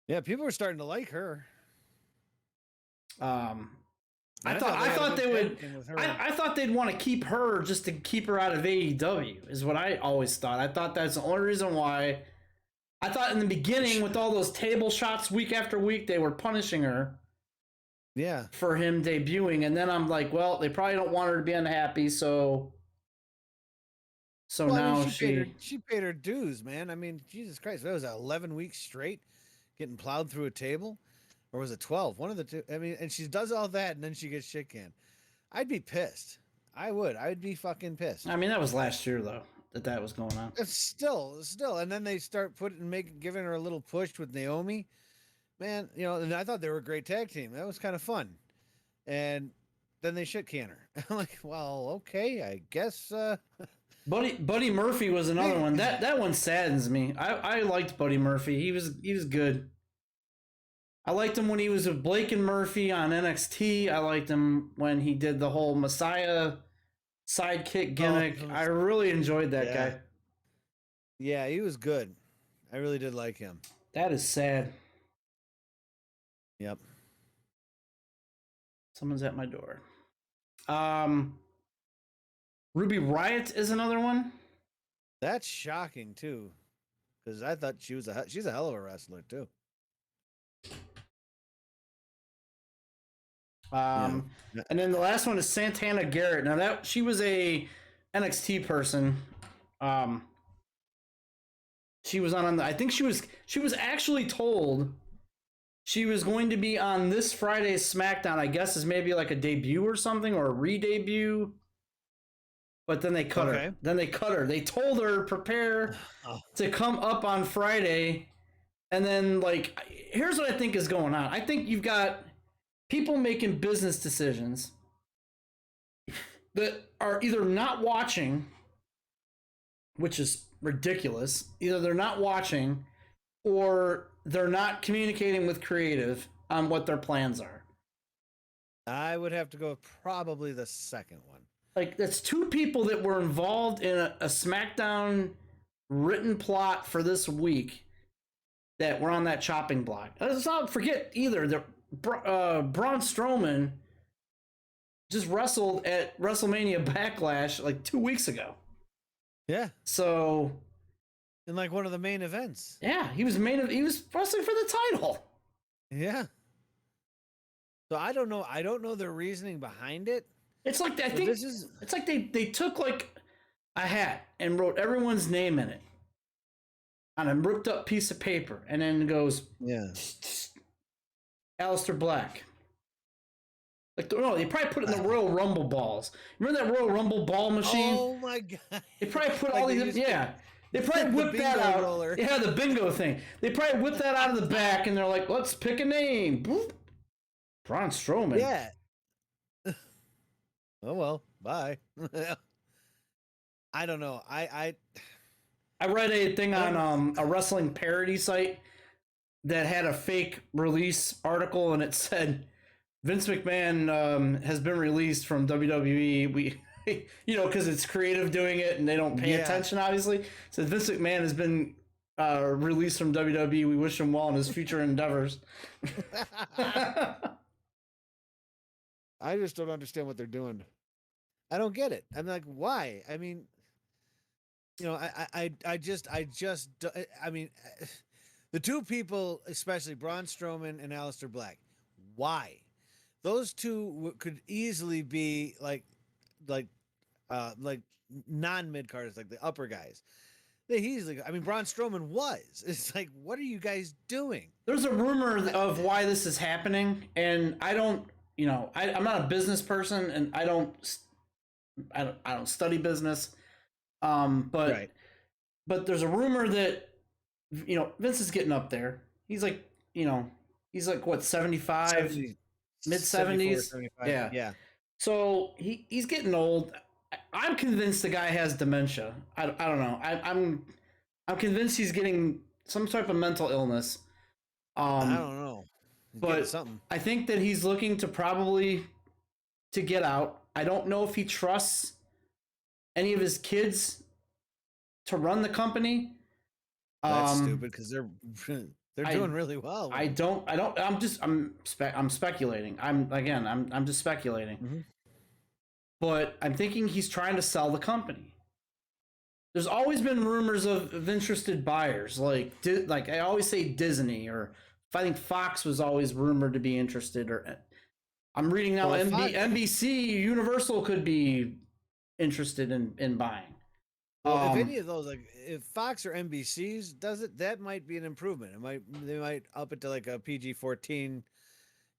Yeah, people were starting to like her. I thought they would. I thought they'd want to keep her just to keep her out of AEW. Is what I always thought. I thought that's the only reason why. I thought in the beginning with all those table shots week after week, they were punishing her. Yeah. For him debuting, and then I'm like, well, they probably don't want her to be unhappy, so now she paid her dues, man. I mean, Jesus Christ, that was 11 weeks straight getting plowed through a table, or was it 12? One of the two. I mean, and she does all that, and then she gets shit canned. I'd be pissed. I would. I'd be fucking pissed. I mean, that was last year though that was going on. It's still, and then they start giving her a little push with Naomi. Man, and I thought they were a great tag team. That was kind of fun. And then they shit can her. I'm like, well, okay, I guess. Buddy Murphy was another one. That one saddens me. I liked Buddy Murphy. He was good. I liked him when he was with Blake and Murphy on NXT. I liked him when he did the whole Messiah sidekick gimmick. I really enjoyed that guy. Yeah, he was good. I really did like him. That is sad. Yep. Someone's at my door. Ruby Riott is another one. That's shocking too, because I thought she's a hell of a wrestler too. And then the last one is Santana Garrett. Now she was a NXT person. She was on I think she was actually told she was going to be on this Friday's SmackDown, I guess, is maybe like a debut or something, or a re-debut. But then they cut her. They told her, prepare to come up on Friday. And then, here's what I think is going on. I think you've got people making business decisions that are either not watching, which is ridiculous. Either they're not watching or they're not communicating with creative on what their plans are. I would have to go with probably the second one. Like, that's two people that were involved in a SmackDown written plot for this week that were on that chopping block. Let's not forget either that Braun Strowman just wrestled at WrestleMania Backlash like 2 weeks ago. Yeah, So in like one of the main events. yeah, he was wrestling for the title. Yeah. So I don't know. I don't know the reasoning behind it. It's like I But think this is it's like they took like a hat and wrote everyone's name in it on a ripped up piece of paper, and then it goes yeah. Aleister Black. Like, no, they probably put it in the Royal Rumble balls. Remember that Royal Rumble ball machine? Oh my god! They probably put Like all they these. used Yeah, they probably the whipped that bingo out. roller. Yeah, the bingo thing. They probably whipped that out of the back, and they're like, "Let's pick a name." Boop. Braun Strowman. Yeah. Oh well. Bye. I don't know. I read a thing on a wrestling parody site that had a fake release article, and it said Vince McMahon has been released from WWE. We, because it's creative doing it, and they don't pay attention. Obviously, so Vince McMahon has been released from WWE. We wish him well in his future endeavors. I just don't understand what they're doing. I don't get it. I'm like, why? I mean, I mean, the two people, especially Braun Strowman and Aleister Black, why? Those two could easily be like non mid carders, like the upper guys. They easily. I mean, Braun Strowman was. It's like, what are you guys doing? There's a rumor of why this is happening, and I don't. I'm not a business person, and I don't study business. But Right. but there's a rumor that Vince is getting up there. He's like what, 75, 70, mid 74, 70s. 75. Yeah. Yeah. So he's getting old. I'm convinced the guy has dementia. I don't know. I'm convinced he's getting some type of mental illness. I don't know. He's getting But something. I think that he's looking to get out. I don't know if he trusts any of his kids to run the company. That's stupid because they're doing really well. I'm speculating. I'm just speculating. Mm-hmm. But I'm thinking he's trying to sell the company. There's always been rumors of interested buyers, like I always say Disney, or I think Fox was always rumored to be interested. Or I'm reading now, Well, NBC Universal could be interested in buying. Well, if any of those, like if Fox or NBC's does it, that might be an improvement. They might up it to like a PG-14 kind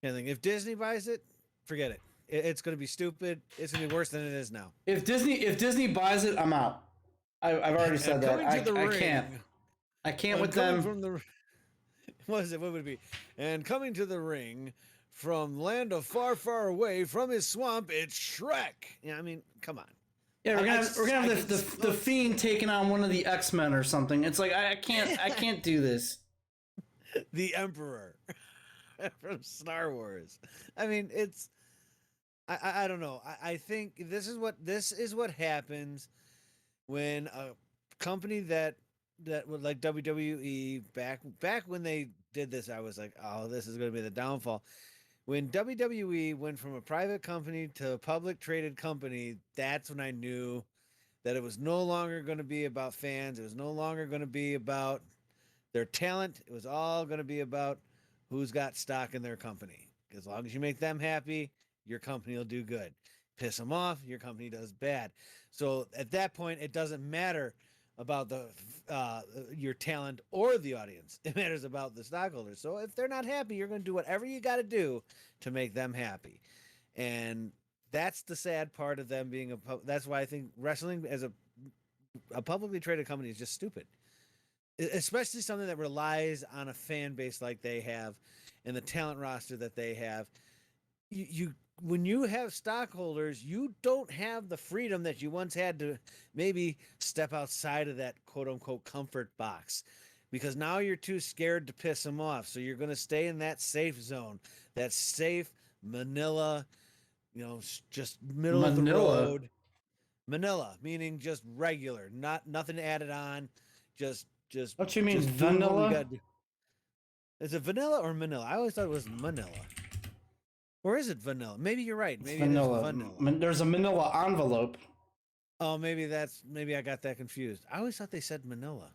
of thing. If Disney buys it, forget it. It's going to be stupid. It's going to be worse than it is now. If Disney buys it, I'm out. I've already said that. I can't with them. From the, what is it? What would it be? And coming to the ring from land of far, far away from his swamp, it's Shrek. Yeah, I mean, come on. Yeah, we're gonna have the Fiend taking on one of the X-Men or something. It's like I can't do this. The Emperor from Star Wars. I mean, it's I don't know. I think this is what happens when a company that was like WWE back when they did this. I was like, oh, this is going to be the downfall. When WWE went from a private company to a public traded company, that's when I knew that it was no longer going to be about fans. It was no longer going to be about their talent. It was all going to be about who's got stock in their company. As long as you make them happy, your company will do good. Piss them off, your company does bad. So at that point, it doesn't matter about your talent or the audience. It matters about the stockholders. So if they're not happy, you're going to do whatever you got to do to make them happy. And that's the sad part of them being that's why I think wrestling as a publicly traded company is just stupid. Especially something that relies on a fan base like they have and the talent roster that they have. When you have stockholders, you don't have the freedom that you once had to maybe step outside of that quote unquote comfort box, because now you're too scared to piss them off. So you're going to stay in that safe zone, that safe Manila, just middle of the Manila. road. Manila, meaning just regular, nothing added on, just What you mean, just doing what we vanilla? got to do. Is it vanilla or Manila? I always thought it was Manila. Or is it vanilla? Maybe you're right. It's Maybe it is vanilla. vanilla. There's a manila envelope. Oh, maybe I got that confused. I always thought they said Manila.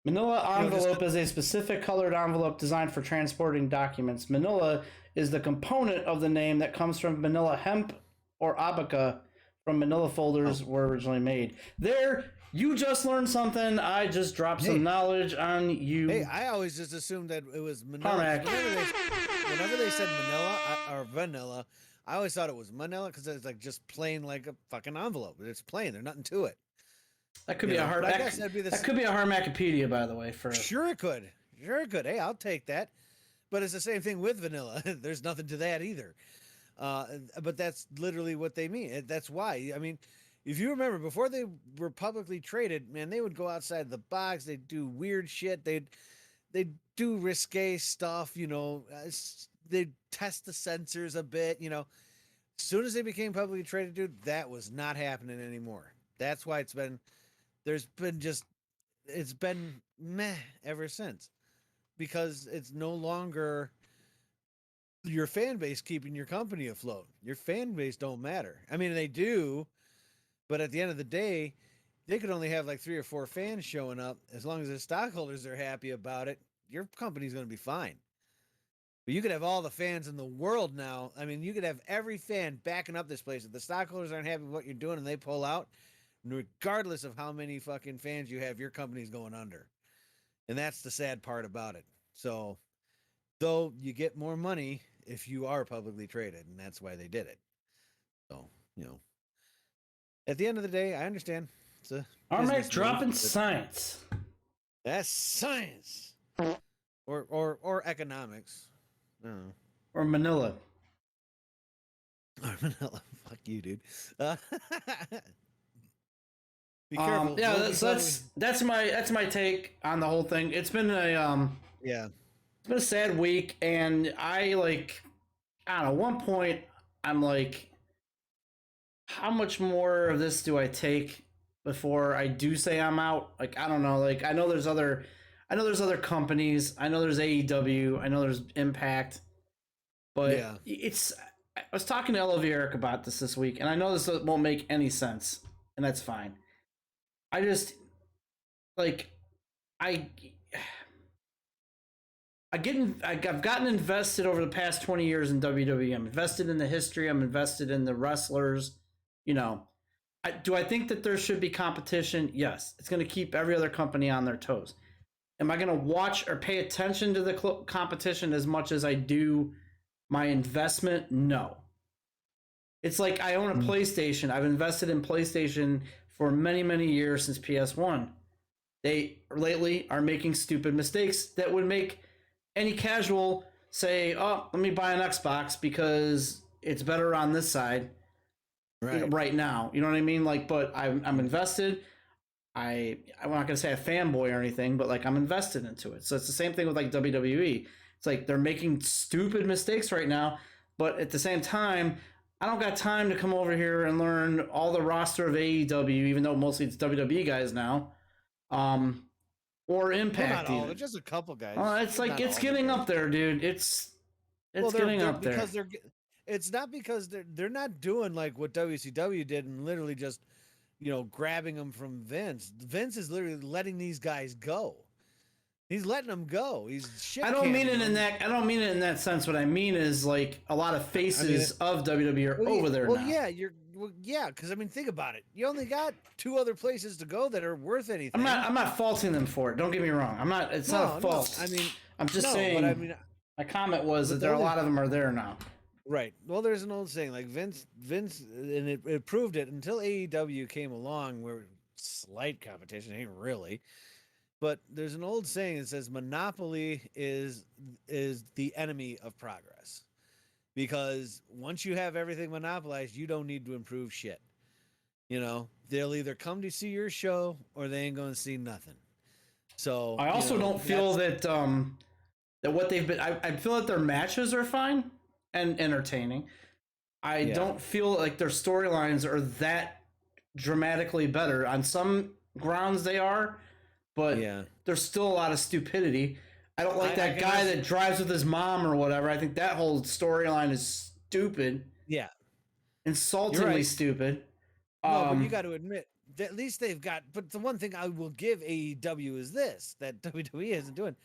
Manila You know, just envelope is a specific colored envelope designed for transporting documents. Manila is the component of the name that comes from Manila hemp or abaca from Manila folders were originally made. There, you just learned something. I just dropped some knowledge on you. Hey, I always just assumed that it was Manila. Carmack. Whenever they said Manila or vanilla, I always thought it was Manila because it's like just plain like a fucking envelope. It's plain. There's nothing to it. That could be a hard. I guess that'd be that could be a hard Wikipedia, by the way. For Sure it could. Sure it could. Hey, I'll take that. But it's the same thing with vanilla. There's nothing to that either. But that's literally what they mean. That's why. I mean, if you remember, before they were publicly traded, man, they would go outside the box. They'd do weird shit. They'd do risque stuff. They'd test the sensors a bit. As soon as they became publicly traded, dude, that was not happening anymore. That's why it's been meh ever since, because it's no longer your fan base keeping your company afloat. Your fan base don't matter. I mean, they do, but at the end of the day, they could only have like 3 or 4 fans showing up. As long as the stockholders are happy about it, your company's going to be fine. But you could have all the fans in the world now. I mean, you could have every fan backing up this place. If the stockholders aren't happy with what you're doing and they pull out, regardless of how many fucking fans you have, your company's going under. And that's the sad part about it. So, though you get more money if you are publicly traded, and that's why they did it. So, at the end of the day, I understand. It's a Armac dropping science. That's science. Or economics. I don't know. Or Manila. Or Manila. Fuck you, dude. Be careful. Yeah, that's my take on the whole thing. It's been a it's been a sad week, and I don't know, one point I'm like, how much more of this do I take before I do say I'm out? Like, I don't know. Like, I know there's other companies. I know there's AEW. I know there's Impact. But I was talking to Ella Eric about this week, and I know this won't make any sense, and that's fine. I just I've gotten invested over the past 20 years in WWE. I'm invested in the history. I'm invested in the wrestlers. Do I think that there should be competition? Yes. It's going to keep every other company on their toes. Am I going to watch or pay attention to the competition as much as I do my investment? No. It's like I own a PlayStation. I've invested in PlayStation for many, many years since PS1. They lately are making stupid mistakes that would make any casual say, oh, let me buy an Xbox because it's better on this side right now. You know what I mean? But I'm invested. I'm not going to say a fanboy or anything, but I'm invested into it. So it's the same thing with WWE. It's like they're making stupid mistakes right now, but at the same time, I don't got time to come over here and learn all the roster of AEW, even though mostly it's WWE guys now. Or Impact. Well, not all, just a couple guys. It's getting up there, dude. It's getting up there. Because it's not because they're not doing like what WCW did and literally just grabbing them from Vince. Vince is literally letting these guys go. He's letting them go. I don't mean it in that sense. What I mean is a lot of faces of WWE are over there now. Because think about it. You only got 2 other places to go that are worth anything. I'm not faulting them for it. Don't get me wrong. I'm not. It's not a fault. I'm just saying. But my comment was that a lot of them are there now. Right. Well, there's an old saying Vince, and it proved it until AEW came along, where slight competition ain't really. But there's an old saying that says monopoly is the enemy of progress. Because once you have everything monopolized, you don't need to improve shit. They'll either come to see your show or they ain't going to see nothing. So I also don't feel that what they've been. I feel that their matches are fine. and entertaining. I Yeah. don't feel like their storylines are that dramatically better. On some grounds, they are, but Yeah. there's still a lot of stupidity. I don't like I that can guy honestly- that drives with his mom or whatever. I think that whole storyline is stupid, Yeah. insultingly right. stupid. No, but you got to admit, at least they've got. But the one thing I will give AEW is this that WWE isn't doing.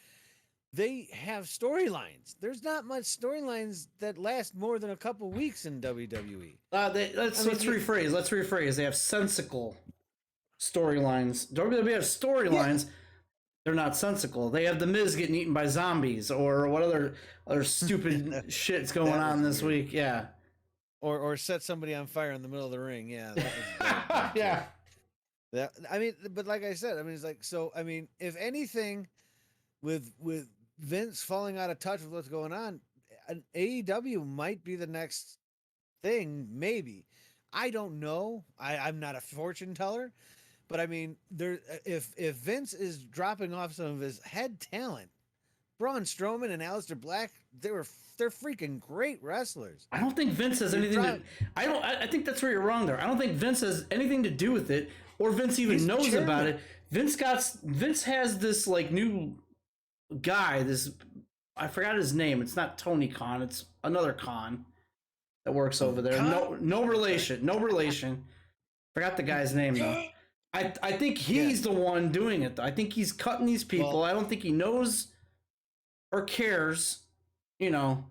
They have storylines. There's not much storylines that last more than a couple weeks in WWE. Let's I mean, rephrase. Let's rephrase. They have sensical storylines. WWE has storylines. They're not sensical. They have the Miz getting eaten by zombies, or what other stupid shit's going That on was this weird. week. Yeah, Or set somebody on fire in the middle of the ring. Yeah. That was yeah. That, I mean, but like I said, I mean, it's like, so, I mean, if anything, with Vince falling out of touch with what's going on, an AEW might be the next thing, maybe. I don't know. I'm not a fortune teller, but I mean, there if Vince is dropping off some of his head talent, Braun Strowman and Aleister Black, they're freaking great wrestlers. I don't think Vince has anything to. I think that's where you're wrong there. I don't think Vince has anything to do with it, or Vince even He's knows chairman. about it. Vince has this like new guy. This I forgot his name. It's not Tony Khan. It's another Khan that works over there. No relation. No relation. Forgot the guy's name though. I think he's the one doing it though. I think he's cutting these people. Well- I don't think he knows or cares. You know.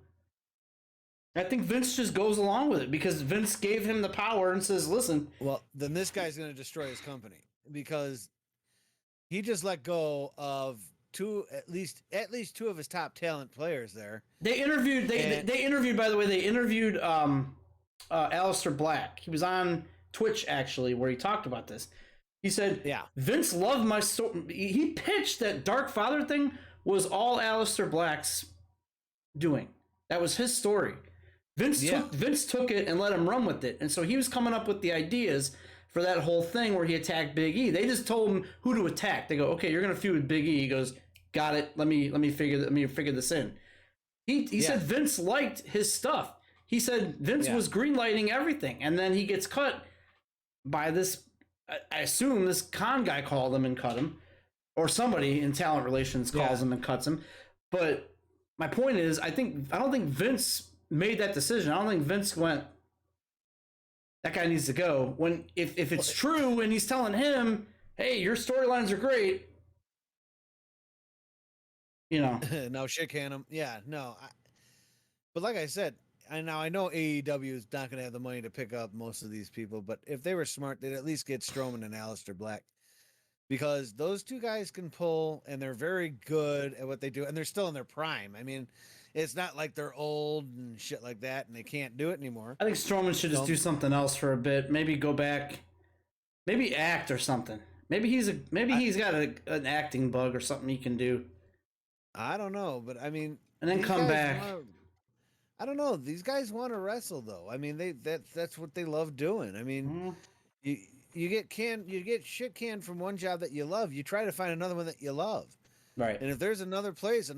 I think Vince just goes along with it because Vince gave him the power and says, "Listen." Well, then this guy's going to destroy his company because he just let go of at least two of his top talent players there. They interviewed. They interviewed. By the way, they interviewed Aleister Black. He was on Twitch actually, where he talked about this. He said, Yeah. Vince loved my story." He pitched that Dark Father thing was all Aleister Black's doing. That was his story. Vince took it and let him run with it, and so he was coming up with the ideas for that whole thing where he attacked Big E. They just told him who to attack. They go, "Okay, you're gonna feud with Big E." He goes, "Got it. Let me figure this in." He said Vince liked his stuff. He said Vince was greenlighting everything, and then he gets cut by this. I assume this con guy called him and cut him, or somebody in talent relations calls him and cuts him. But my point is, I don't think Vince made that decision. I don't think Vince went, "That guy needs to go." When if it's true and he's telling him, "Hey, your storylines are great," you know. No, shit can him. Yeah, no. But like I said, I know AEW is not going to have the money to pick up most of these people, but if they were smart, they'd at least get Strowman and Aleister Black. Because those two guys can pull, and they're very good at what they do, and they're still in their prime. I mean, it's not like they're old and shit like that, and they can't do it anymore. I think Strowman should just do something else for a bit. Maybe go back, maybe act or something. Maybe he's got an acting bug or something he can do. I don't know, but I mean, And then these come guys back. I don't know. These guys want to wrestle, though. I mean, that's what they love doing. I mean, you get shit canned from one job that you love. You try to find another one that you love. Right. And if there's another place,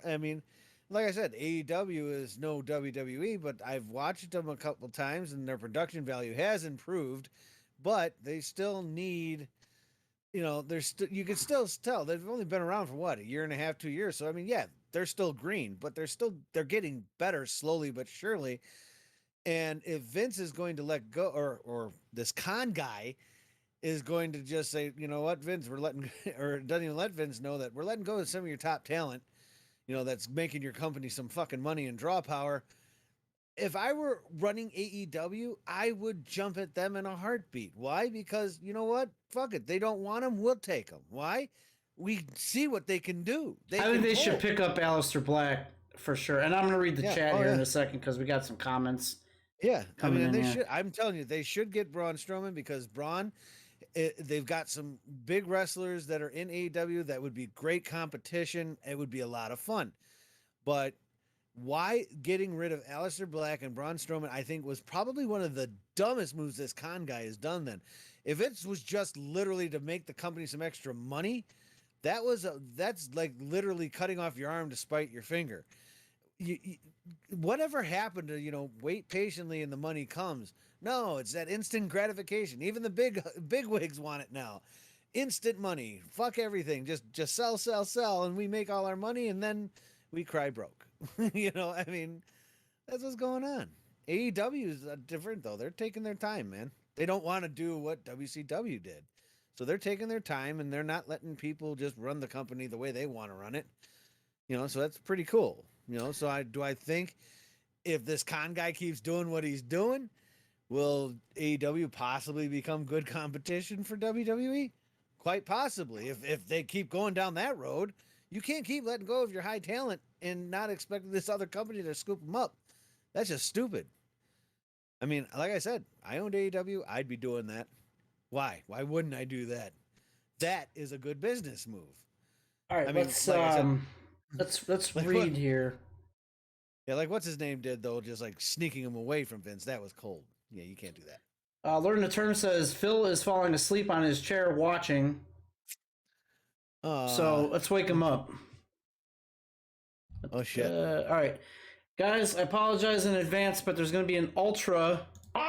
I mean, like I said, AEW is no WWE, but I've watched them a couple times, and their production value has improved. But they still need, you know, you can still tell they've only been around for what, a year and a half, 2 years. So I mean, yeah, they're still green, but they're getting better slowly but surely. And if Vince is going to let go, or this con guy is going to just say, you know what, Vince, we're letting, or doesn't even let Vince know that we're letting go of some of your top talent, you know, that's making your company some fucking money and draw power. If I were running AEW, I would jump at them in a heartbeat. Why? Because you know what? Fuck it. They don't want them. We'll take them. Why? We see what they can do. I think they should pick up Aleister Black for sure. And I'm going to read the chat here in a second because we got some comments. Yeah, I mean, in they here. should. I'm telling you, they should get Braun Strowman because Braun, they've got some big wrestlers that are in AEW that would be great competition. It would be a lot of fun. But why getting rid of Aleister Black and Braun Strowman, I think, was probably one of the dumbest moves this con guy has done then. If it was just literally to make the company some extra money, that's like literally cutting off your arm to spite your finger. you, whatever happened to, wait patiently and the money comes? No, it's that instant gratification. Even the big wigs want it now. Instant money. Fuck everything. Just sell, sell, sell, and we make all our money, and then we cry broke. I mean, that's what's going on. AEW is different though. They're taking their time, man. They don't want to do what WCW did. So they're taking their time and they're not letting people just run the company the way they want to run it. So that's pretty cool. So I think if this Khan guy keeps doing what he's doing, will AEW possibly become good competition for WWE? Quite possibly. If they keep going down that road, you can't keep letting go of your high talent and not expecting this other company to scoop them up. That's just stupid. I mean, like I said, I owned AEW. I'd be doing that. Why? Why wouldn't I do that? That is a good business move. All right, I mean, let's like I said, let's like read what- here. Yeah, like what's his name did though, just like sneaking him away from Vince. That was cold. Yeah, you can't do that. Learn the term says Phil is falling asleep on his chair watching. So let's wake him up. Oh shit. All right, guys, I apologize in advance, but there's going to be an ultra What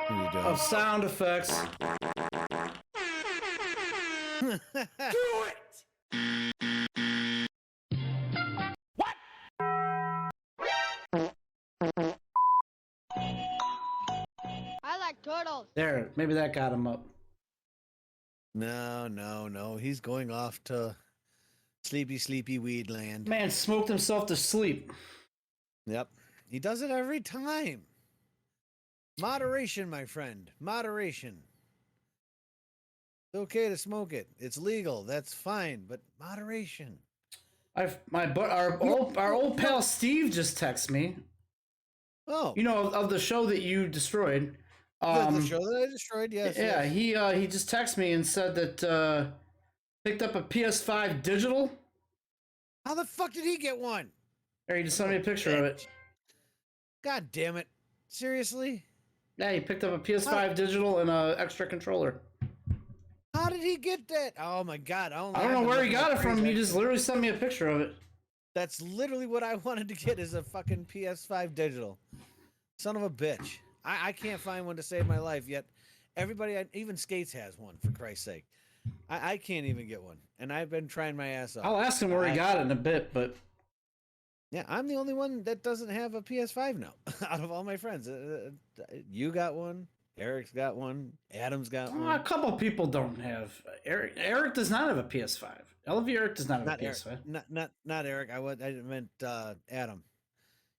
are you doing? of sound effects. Do it. I like turtles. There, maybe that got him up. No. He's going off to sleepy weed land. Man smoked himself to sleep. Yep. He does it every time. Moderation, my friend. Moderation. It's okay to smoke it. It's legal. That's fine. But moderation. Our old pal Steve just texted me. Oh. Of the show that you destroyed. The show that I destroyed, yes. Yeah, yes. he just texted me and said that picked up a PS5 digital. How the fuck did he get one? Or he just sent me a picture of it. God damn it. Seriously? Yeah, he picked up a PS5 digital and an extra controller. How did he get that? Oh my god. I don't know where he got it from. He just literally sent me a picture of it. That's literally what I wanted to get is a fucking PS5 digital. Son of a bitch. I can't find one to save my life yet. Everybody, even Skates has one, for Christ's sake. I can't even get one. And I've been trying my ass off. I'll ask him where he got it in a bit, but... Yeah, I'm the only one that doesn't have a PS5 now, out of all my friends. You got one. Eric's got one. Adam's got one. A couple people don't have. Eric does not have a PS5. LV Eric does not have a PS5. Not Eric. I meant Adam.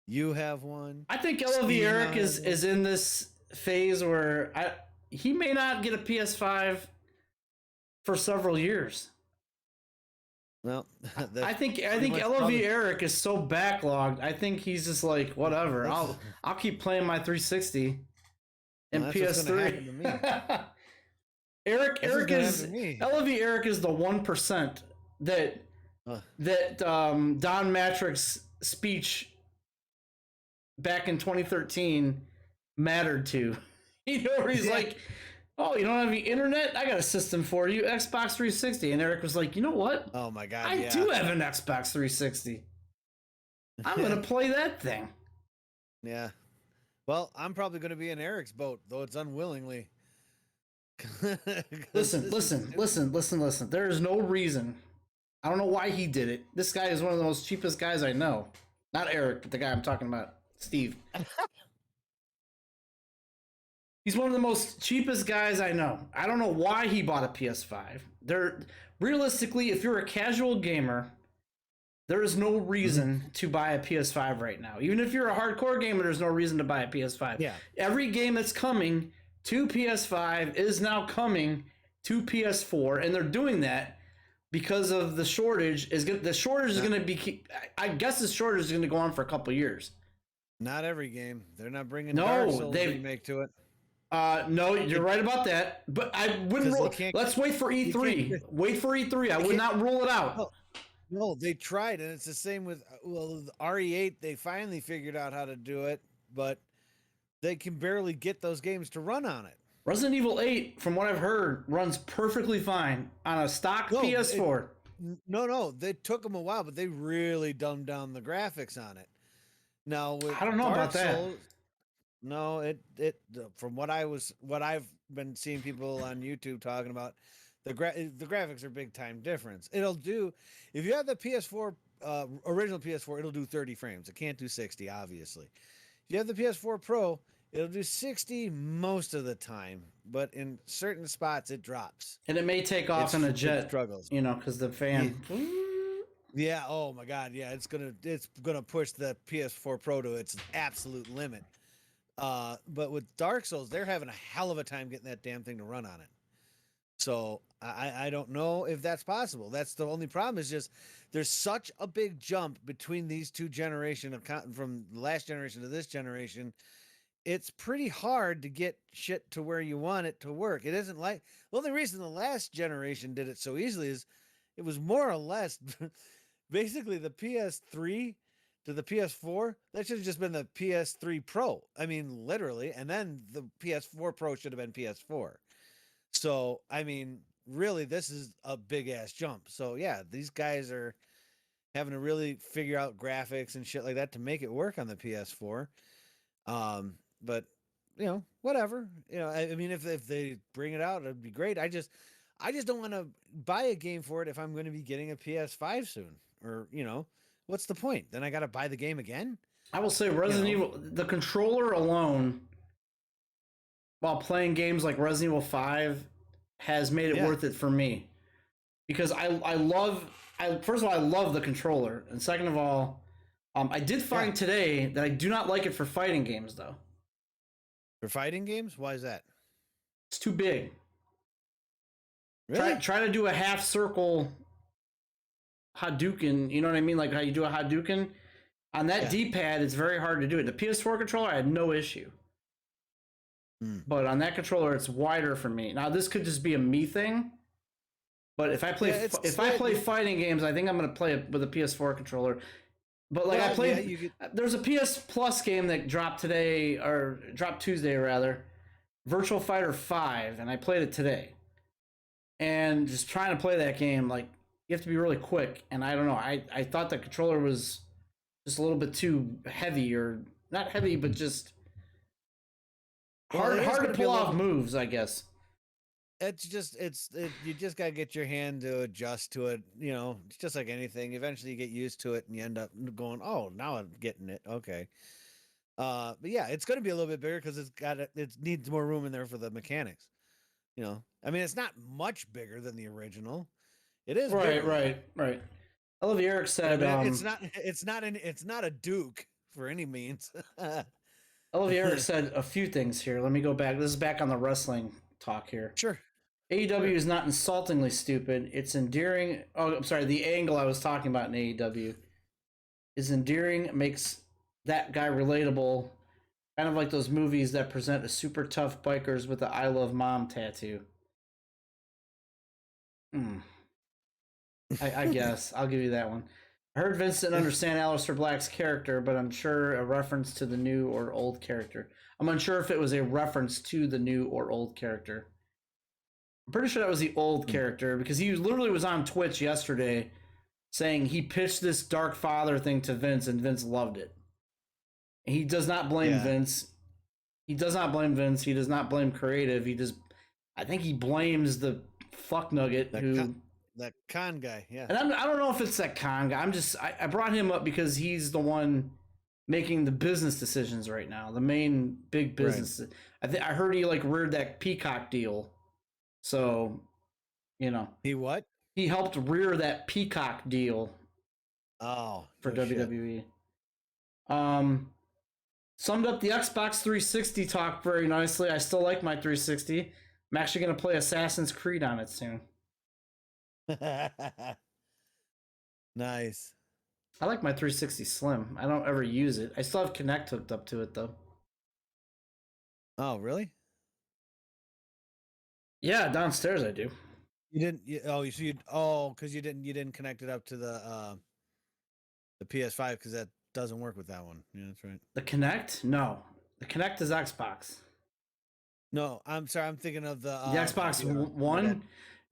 You have one. I think LV Eric is in this phase where he may not get a PS5 for several years. Well, I think LV Eric is so backlogged. I think he's just like, whatever. I'll keep playing my 360 and PS3. Eric is LV Eric is the 1% that Don Matrick's speech back in 2013 mattered to. Where he's like, oh, you don't have the internet? I got a system for you, Xbox 360. And Eric was like, you know what? Oh my god, I do have an Xbox 360. I'm gonna play that thing. Yeah. Well, I'm probably gonna be in Eric's boat, though it's unwillingly. Listen. There is no reason. I don't know why he did it. This guy is one of the most cheapest guys I know. Not Eric, but the guy I'm talking about, Steve. He's one of the most cheapest guys I know. I don't know why he bought a PS5. Realistically, if you're a casual gamer, there is no reason to buy a PS5 right now. Even if you're a hardcore gamer, there's no reason to buy a PS5. Yeah. Every game that's coming to PS5 is now coming to PS4, and they're doing that because of the shortage. The shortage is going to be. I guess the shortage is going to go on for a couple years. Not every game. They're not bringing Dark Souls remake to it. No, you're right about that. But I wouldn't rule. Let's wait for E3. Wait for E3. I would not rule it out. No, they tried, and it's the same with RE8. They finally figured out how to do it, but they can barely get those games to run on it. Resident Evil 8, from what I've heard, runs perfectly fine on a stock PS4. No, they took them a while, but they really dumbed down the graphics on it. Now with I don't know about Dark that. Souls, no, from what I've been seeing people on YouTube talking about, the graphics are big time difference. It'll do if you have the PS4 original PS4, it'll do 30 frames. It can't do 60, obviously. If you have the PS4 Pro, it'll do 60 most of the time, but in certain spots it drops. And it may take off in a It jet, struggles. because the fan. Yeah. Oh my God. Yeah. It's gonna push the PS4 Pro to its absolute limit. But with Dark Souls, they're having a hell of a time getting that damn thing to run on it. So I don't know if that's possible. That's the only problem. Is just there's such a big jump between these two generations from the last generation to this generation. It's pretty hard to get shit to where you want it to work. It isn't like the only reason the last generation did it so easily is it was more or less basically the PS3 to the PS4. That should have just been the PS3 Pro. I mean, literally. And then the PS4 Pro should have been PS4. So, I mean, really, this is a big ass jump. So, yeah, these guys are having to really figure out graphics and shit like that to make it work on the PS4. But whatever. I mean, if they bring it out, it'd be great. I just don't want to buy a game for it if I'm going to be getting a PS5 soon. Or what's the point? Then I got to buy the game again. I will say Resident Evil, the controller alone, while playing games like Resident Evil 5, has made it worth it for me. Because first of all, I love the controller. And second of all, I did find today that I do not like it for fighting games, though. For fighting games? Why is that? It's too big. Really? Try to do a half circle Hadouken, you know what I mean? Like how you do a Hadouken. On that D-pad, it's very hard to do it. The PS4 controller, I had no issue. But on that controller, it's wider for me. Now, this could just be a me thing. But if I play I play fighting games, I think I'm going to play it with a PS4 controller. But like I played, there's a PS Plus game that dropped today, or dropped Tuesday rather, Virtual Fighter 5, and I played it today. And just trying to play that game, like, you have to be really quick. And I don't know, I thought the controller was just a little bit too heavy, or not heavy, but just hard to pull off moves, I guess. It's just you just gotta get your hand to adjust to it. It's just like anything. Eventually, you get used to it, and you end up going, "Oh, now I'm getting it." Okay. But yeah, it's gonna be a little bit bigger because it needs more room in there for the mechanics. I mean, it's not much bigger than the original. It is right. Olivia Eric said, it's not a Duke for any means. Olivia Eric said a few things here. Let me go back. This is back on the wrestling talk here. Sure. AEW is not insultingly stupid. It's endearing. Oh, I'm sorry. The angle I was talking about in AEW is endearing, makes that guy relatable. Kind of like those movies that present a super tough bikers with the I Love Mom tattoo. I guess. I'll give you that one. I heard Vince didn't understand Aleister Black's character, but I'm sure a reference to the new or old character. I'm unsure if it was a reference to the new or old character. I'm pretty sure that was the old character, because he literally was on Twitch yesterday saying he pitched this Dark Father thing to Vince, and Vince loved it. He does not blame Vince. He does not blame Vince. He does not blame creative. I think he blames the fuck nugget that con guy, yeah. And I don't know if it's that con guy. I brought him up because he's the one making the business decisions right now, the main big business. Right. I heard he reared that Peacock deal. So, he what? He helped rear that Peacock deal. Oh, for WWE. Summed up the Xbox 360 talk very nicely. I still like my 360. I'm actually going to play Assassin's Creed on it soon. Nice. I like my 360 Slim. I don't ever use it. I still have Kinect hooked up to it, though. Oh, really? Yeah, downstairs I do. You didn't? Because you didn't connect it up to the PS5 because that doesn't work with that one. Yeah, that's right. The Kinect? No, the Kinect is Xbox. No, I'm sorry. I'm thinking of the Xbox One.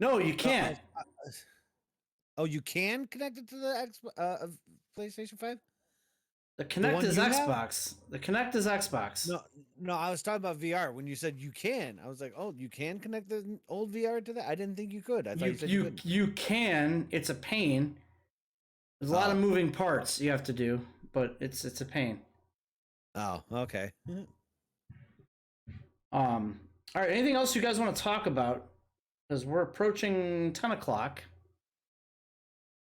No, you can't. Oh, you can connect it to the PlayStation 5? The Kinect one is you have? Xbox. The Kinect is Xbox. No, I was talking about VR. When you said you can, I was like, oh, you can connect the old VR to that? I didn't think you could. I thought you said you couldn't. You can. It's a pain. There's a lot of moving parts you have to do, but it's a pain. Oh, okay. All right. Anything else you guys want to talk about? Because we're approaching 10 o'clock.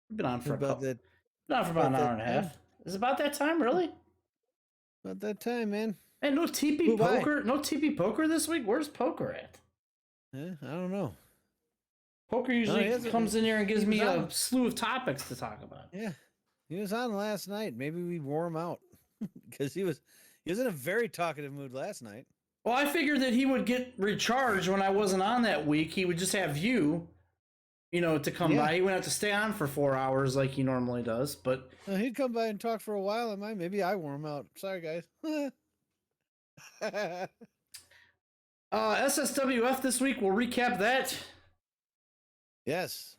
We've been on for about been on for about an hour and a half. Is it about that time, really? About that time, man. And no TP poker. No TP poker this week. Where's poker at? I don't know. Poker usually comes in here and gives me a slew of topics to talk about. Yeah, he was on last night. Maybe we wore him out because he was in a very talkative mood last night. Well, I figured that he would get recharged when I wasn't on that week. He would just have you to come by. He wouldn't have to stay on for 4 hours like he normally does. But he'd come by and talk for a while. Maybe I wore him out. Sorry, guys. SSWF this week. We'll recap that. Yes.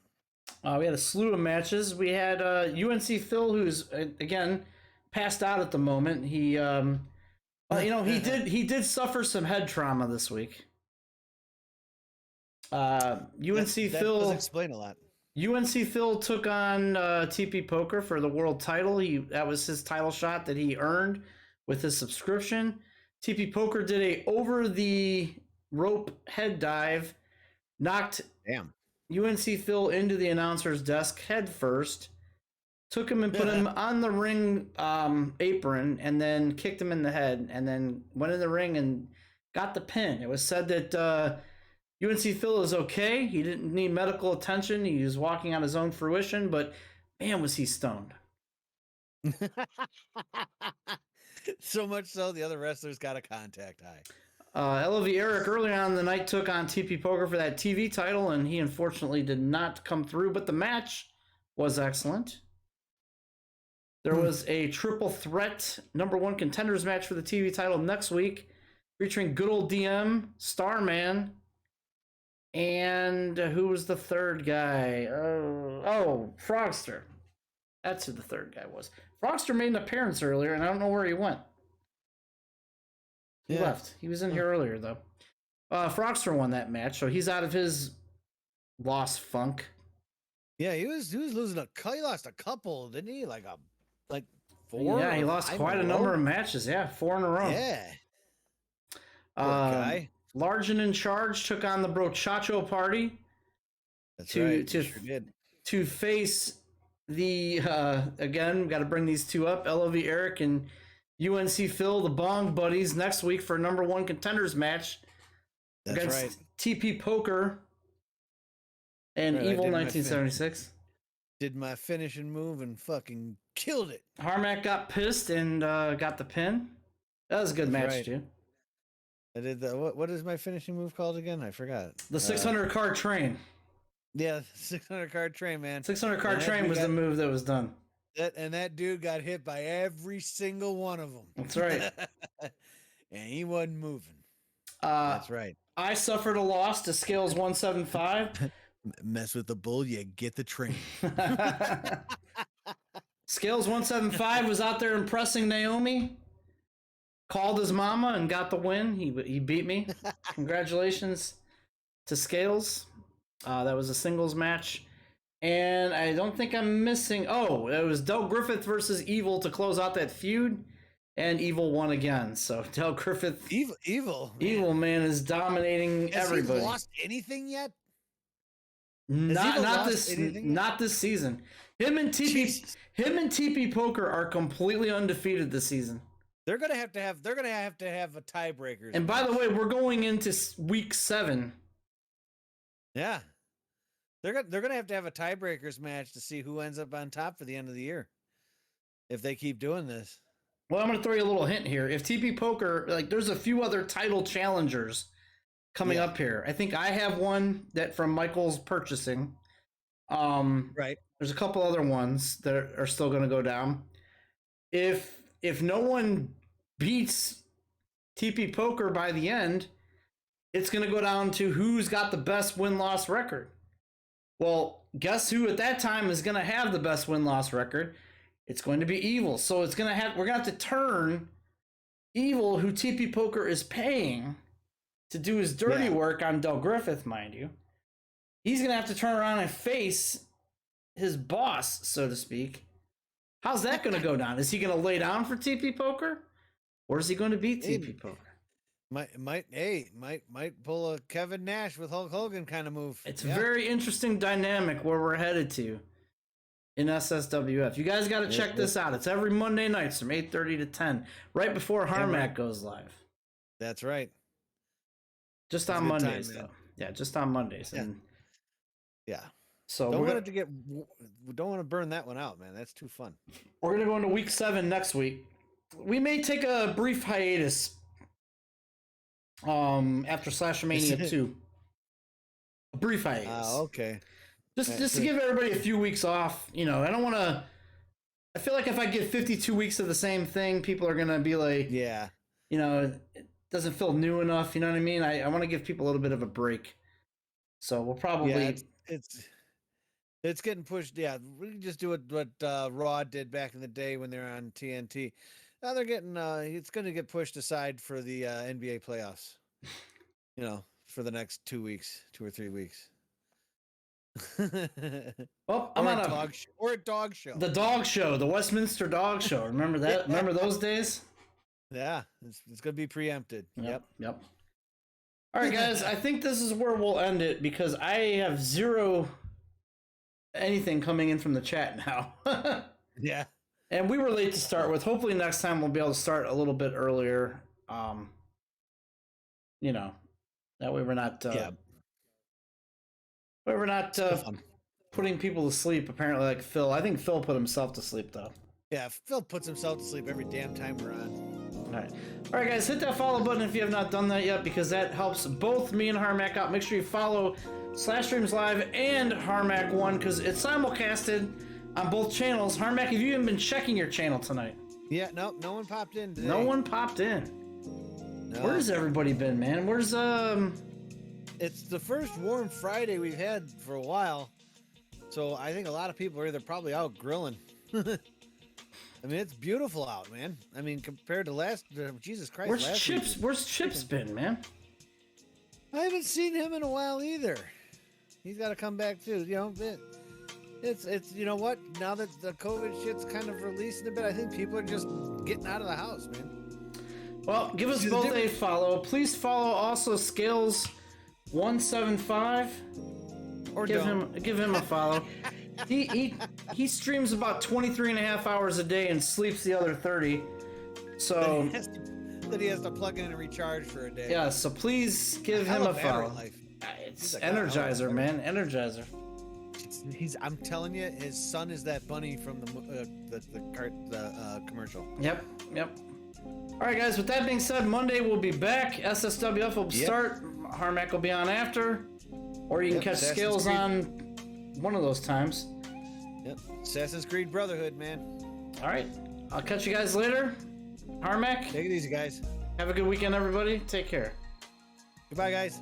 We had a slew of matches. We had UNC Phil, who's again passed out at the moment. He, he did suffer some head trauma this week. UNC Phil does explain a lot. UNC Phil took on TP Poker for the world title. That was his title shot that he earned with his subscription. TP Poker did a over the rope head dive, knocked UNC Phil into the announcer's desk head first, took him and put him on the ring apron, and then kicked him in the head, and then went in the ring and got the pin. It was said that UNC Phil is okay. He didn't need medical attention. He was walking on his own fruition, but man, was he stoned. So much so, the other wrestlers got a contact high. LOV Eric earlier on in the night took on TP Poker for that TV title, and he unfortunately did not come through, but the match was excellent. There was a triple threat #1 contenders match for the TV title next week, featuring good old DM, Starman, and who was the third guy? Frogster. That's who the third guy was. Frogster made an appearance earlier, and I don't know where he went. He left. He was in here earlier, though. Frogster won that match, so he's out of his lost funk. Yeah, he was losing he lost a couple, didn't he? Like 4. Yeah, he lost quite a number of matches. Yeah, 4 in a row. Yeah. Guy. Large and in Charge took on the Brochacho Party. That's right. Sure did. To face the again, got to bring these two up. LOV Eric and UNC Phil, the Bong Buddies, next week for a #1 contenders match. That's against right. TP Poker and Evil 1976. Did my finishing move and fucking killed it. Harmac got pissed and got the pin. That was a good match too. I did the what is my finishing move called again? I forgot. The 600 card train. Yeah, 600 card train, man. 600 card train was the move that was done. That dude got hit by every single one of them. That's right. And he wasn't moving. That's right. I suffered a loss to Scales 175. Mess with the bull, you get the train. Scales 175 was out there impressing Naomi. Called his mama and got the win. He beat me. Congratulations to Scales. That was a singles match. And I don't think I'm missing... Oh, it was Del Griffith versus Evil to close out that feud. And Evil won again. So Del Griffith... Evil man is dominating everybody. Has he lost anything yet? Not this season. Him and TP Poker are completely undefeated this season. They're gonna have to have a tiebreaker. And by the way, we're going into week 7. Yeah, they're gonna have to have a tiebreakers match to see who ends up on top for the end of the year. If they keep doing this. Well, I'm gonna throw you a little hint here. If TP Poker, there's a few other title challengers coming up here. I think I have one that from Michael's purchasing. Right. There's a couple other ones that are still gonna go down. If no one beats TP Poker by the end, it's going to go down to who's got the best win-loss record. Well, guess who at that time is going to have the best win-loss record? It's going to be Evil. So we're going to have to turn Evil, who TP Poker is paying to do his dirty work on Del Griffith, mind you. He's going to have to turn around and face his boss, so to speak. How's that going to go down? Is he going to lay down for TP Poker? Or is he going to beat TP Poker? Might pull a Kevin Nash with Hulk Hogan kind of move. It's a very interesting dynamic where we're headed to in SSWF. You guys got to check this out. It's every Monday nights from 8:30 to 10, right before Harmac goes live. That's right. Just on Mondays, though. Yeah, just on Mondays. Yeah. And yeah. So don't want to burn that one out, man. That's too fun. We're gonna go into week 7 next week. We may take a brief hiatus after Slashmania 2. A brief hiatus. Okay. Just to give everybody a few weeks off. You know, I don't want to. I feel like if I get 52 weeks of the same thing, people are gonna be like, yeah, you know, it doesn't feel new enough. You know what I mean? I want to give people a little bit of a break. So we'll probably. Yeah, it's getting pushed. Yeah, we can just do what Raw did back in the day when they're on TNT. Now they're getting. It's going to get pushed aside for the NBA playoffs. You know, for the next 2 weeks, 2 or 3 weeks. Well, I'm on a dog show. The dog show, the Westminster Dog Show. Remember that? Remember those days? Yeah, it's going to be preempted. Yep. All right, guys. I think this is where we'll end it because I have zero anything coming in from the chat now. Yeah. And we were late to start with. Hopefully next time we'll be able to start a little bit earlier. You know, that way we're not putting people to sleep, apparently, like Phil. I think Phil put himself to sleep, though. Yeah, Phil puts himself to sleep every damn time we're on. All right, guys, hit that follow button if you have not done that yet, because that helps both me and Harmac out. Make sure you follow Slash Streams Live and Harmac 1, because it's simulcasted on both channels. Harmac, have you even been checking your channel tonight? Yeah, no one popped in today. No one popped in. No. Where's everybody been, man? Where's It's the first warm Friday we've had for a while, so I think a lot of people are either probably out grilling. I mean, it's beautiful out, man. I mean, compared to Jesus Christ. Where's Chips been, man? I haven't seen him in a while either. He's got to come back too. You know, it's you know what? Now that the COVID shit's kind of releasing a bit, I think people are just getting out of the house, man. Well, give us both a follow. Please follow also Scales175. Or give him a follow. He streams about 23 and a half hours a day and sleeps the other 30. So that he has to plug in and recharge for a day. Yeah, so please give him a follow. It's Energizer, man. Energizer. I'm telling you, his son is that bunny from the commercial. Yep. All right, guys. With that being said, Monday we'll be back. SSWF will start. Harmac will be on after, or you can catch Scales on one of those times. Yep. Assassin's Creed Brotherhood, man. All right. I'll catch you guys later. Harmac. Take it easy, guys. Have a good weekend, everybody. Take care. Goodbye, guys.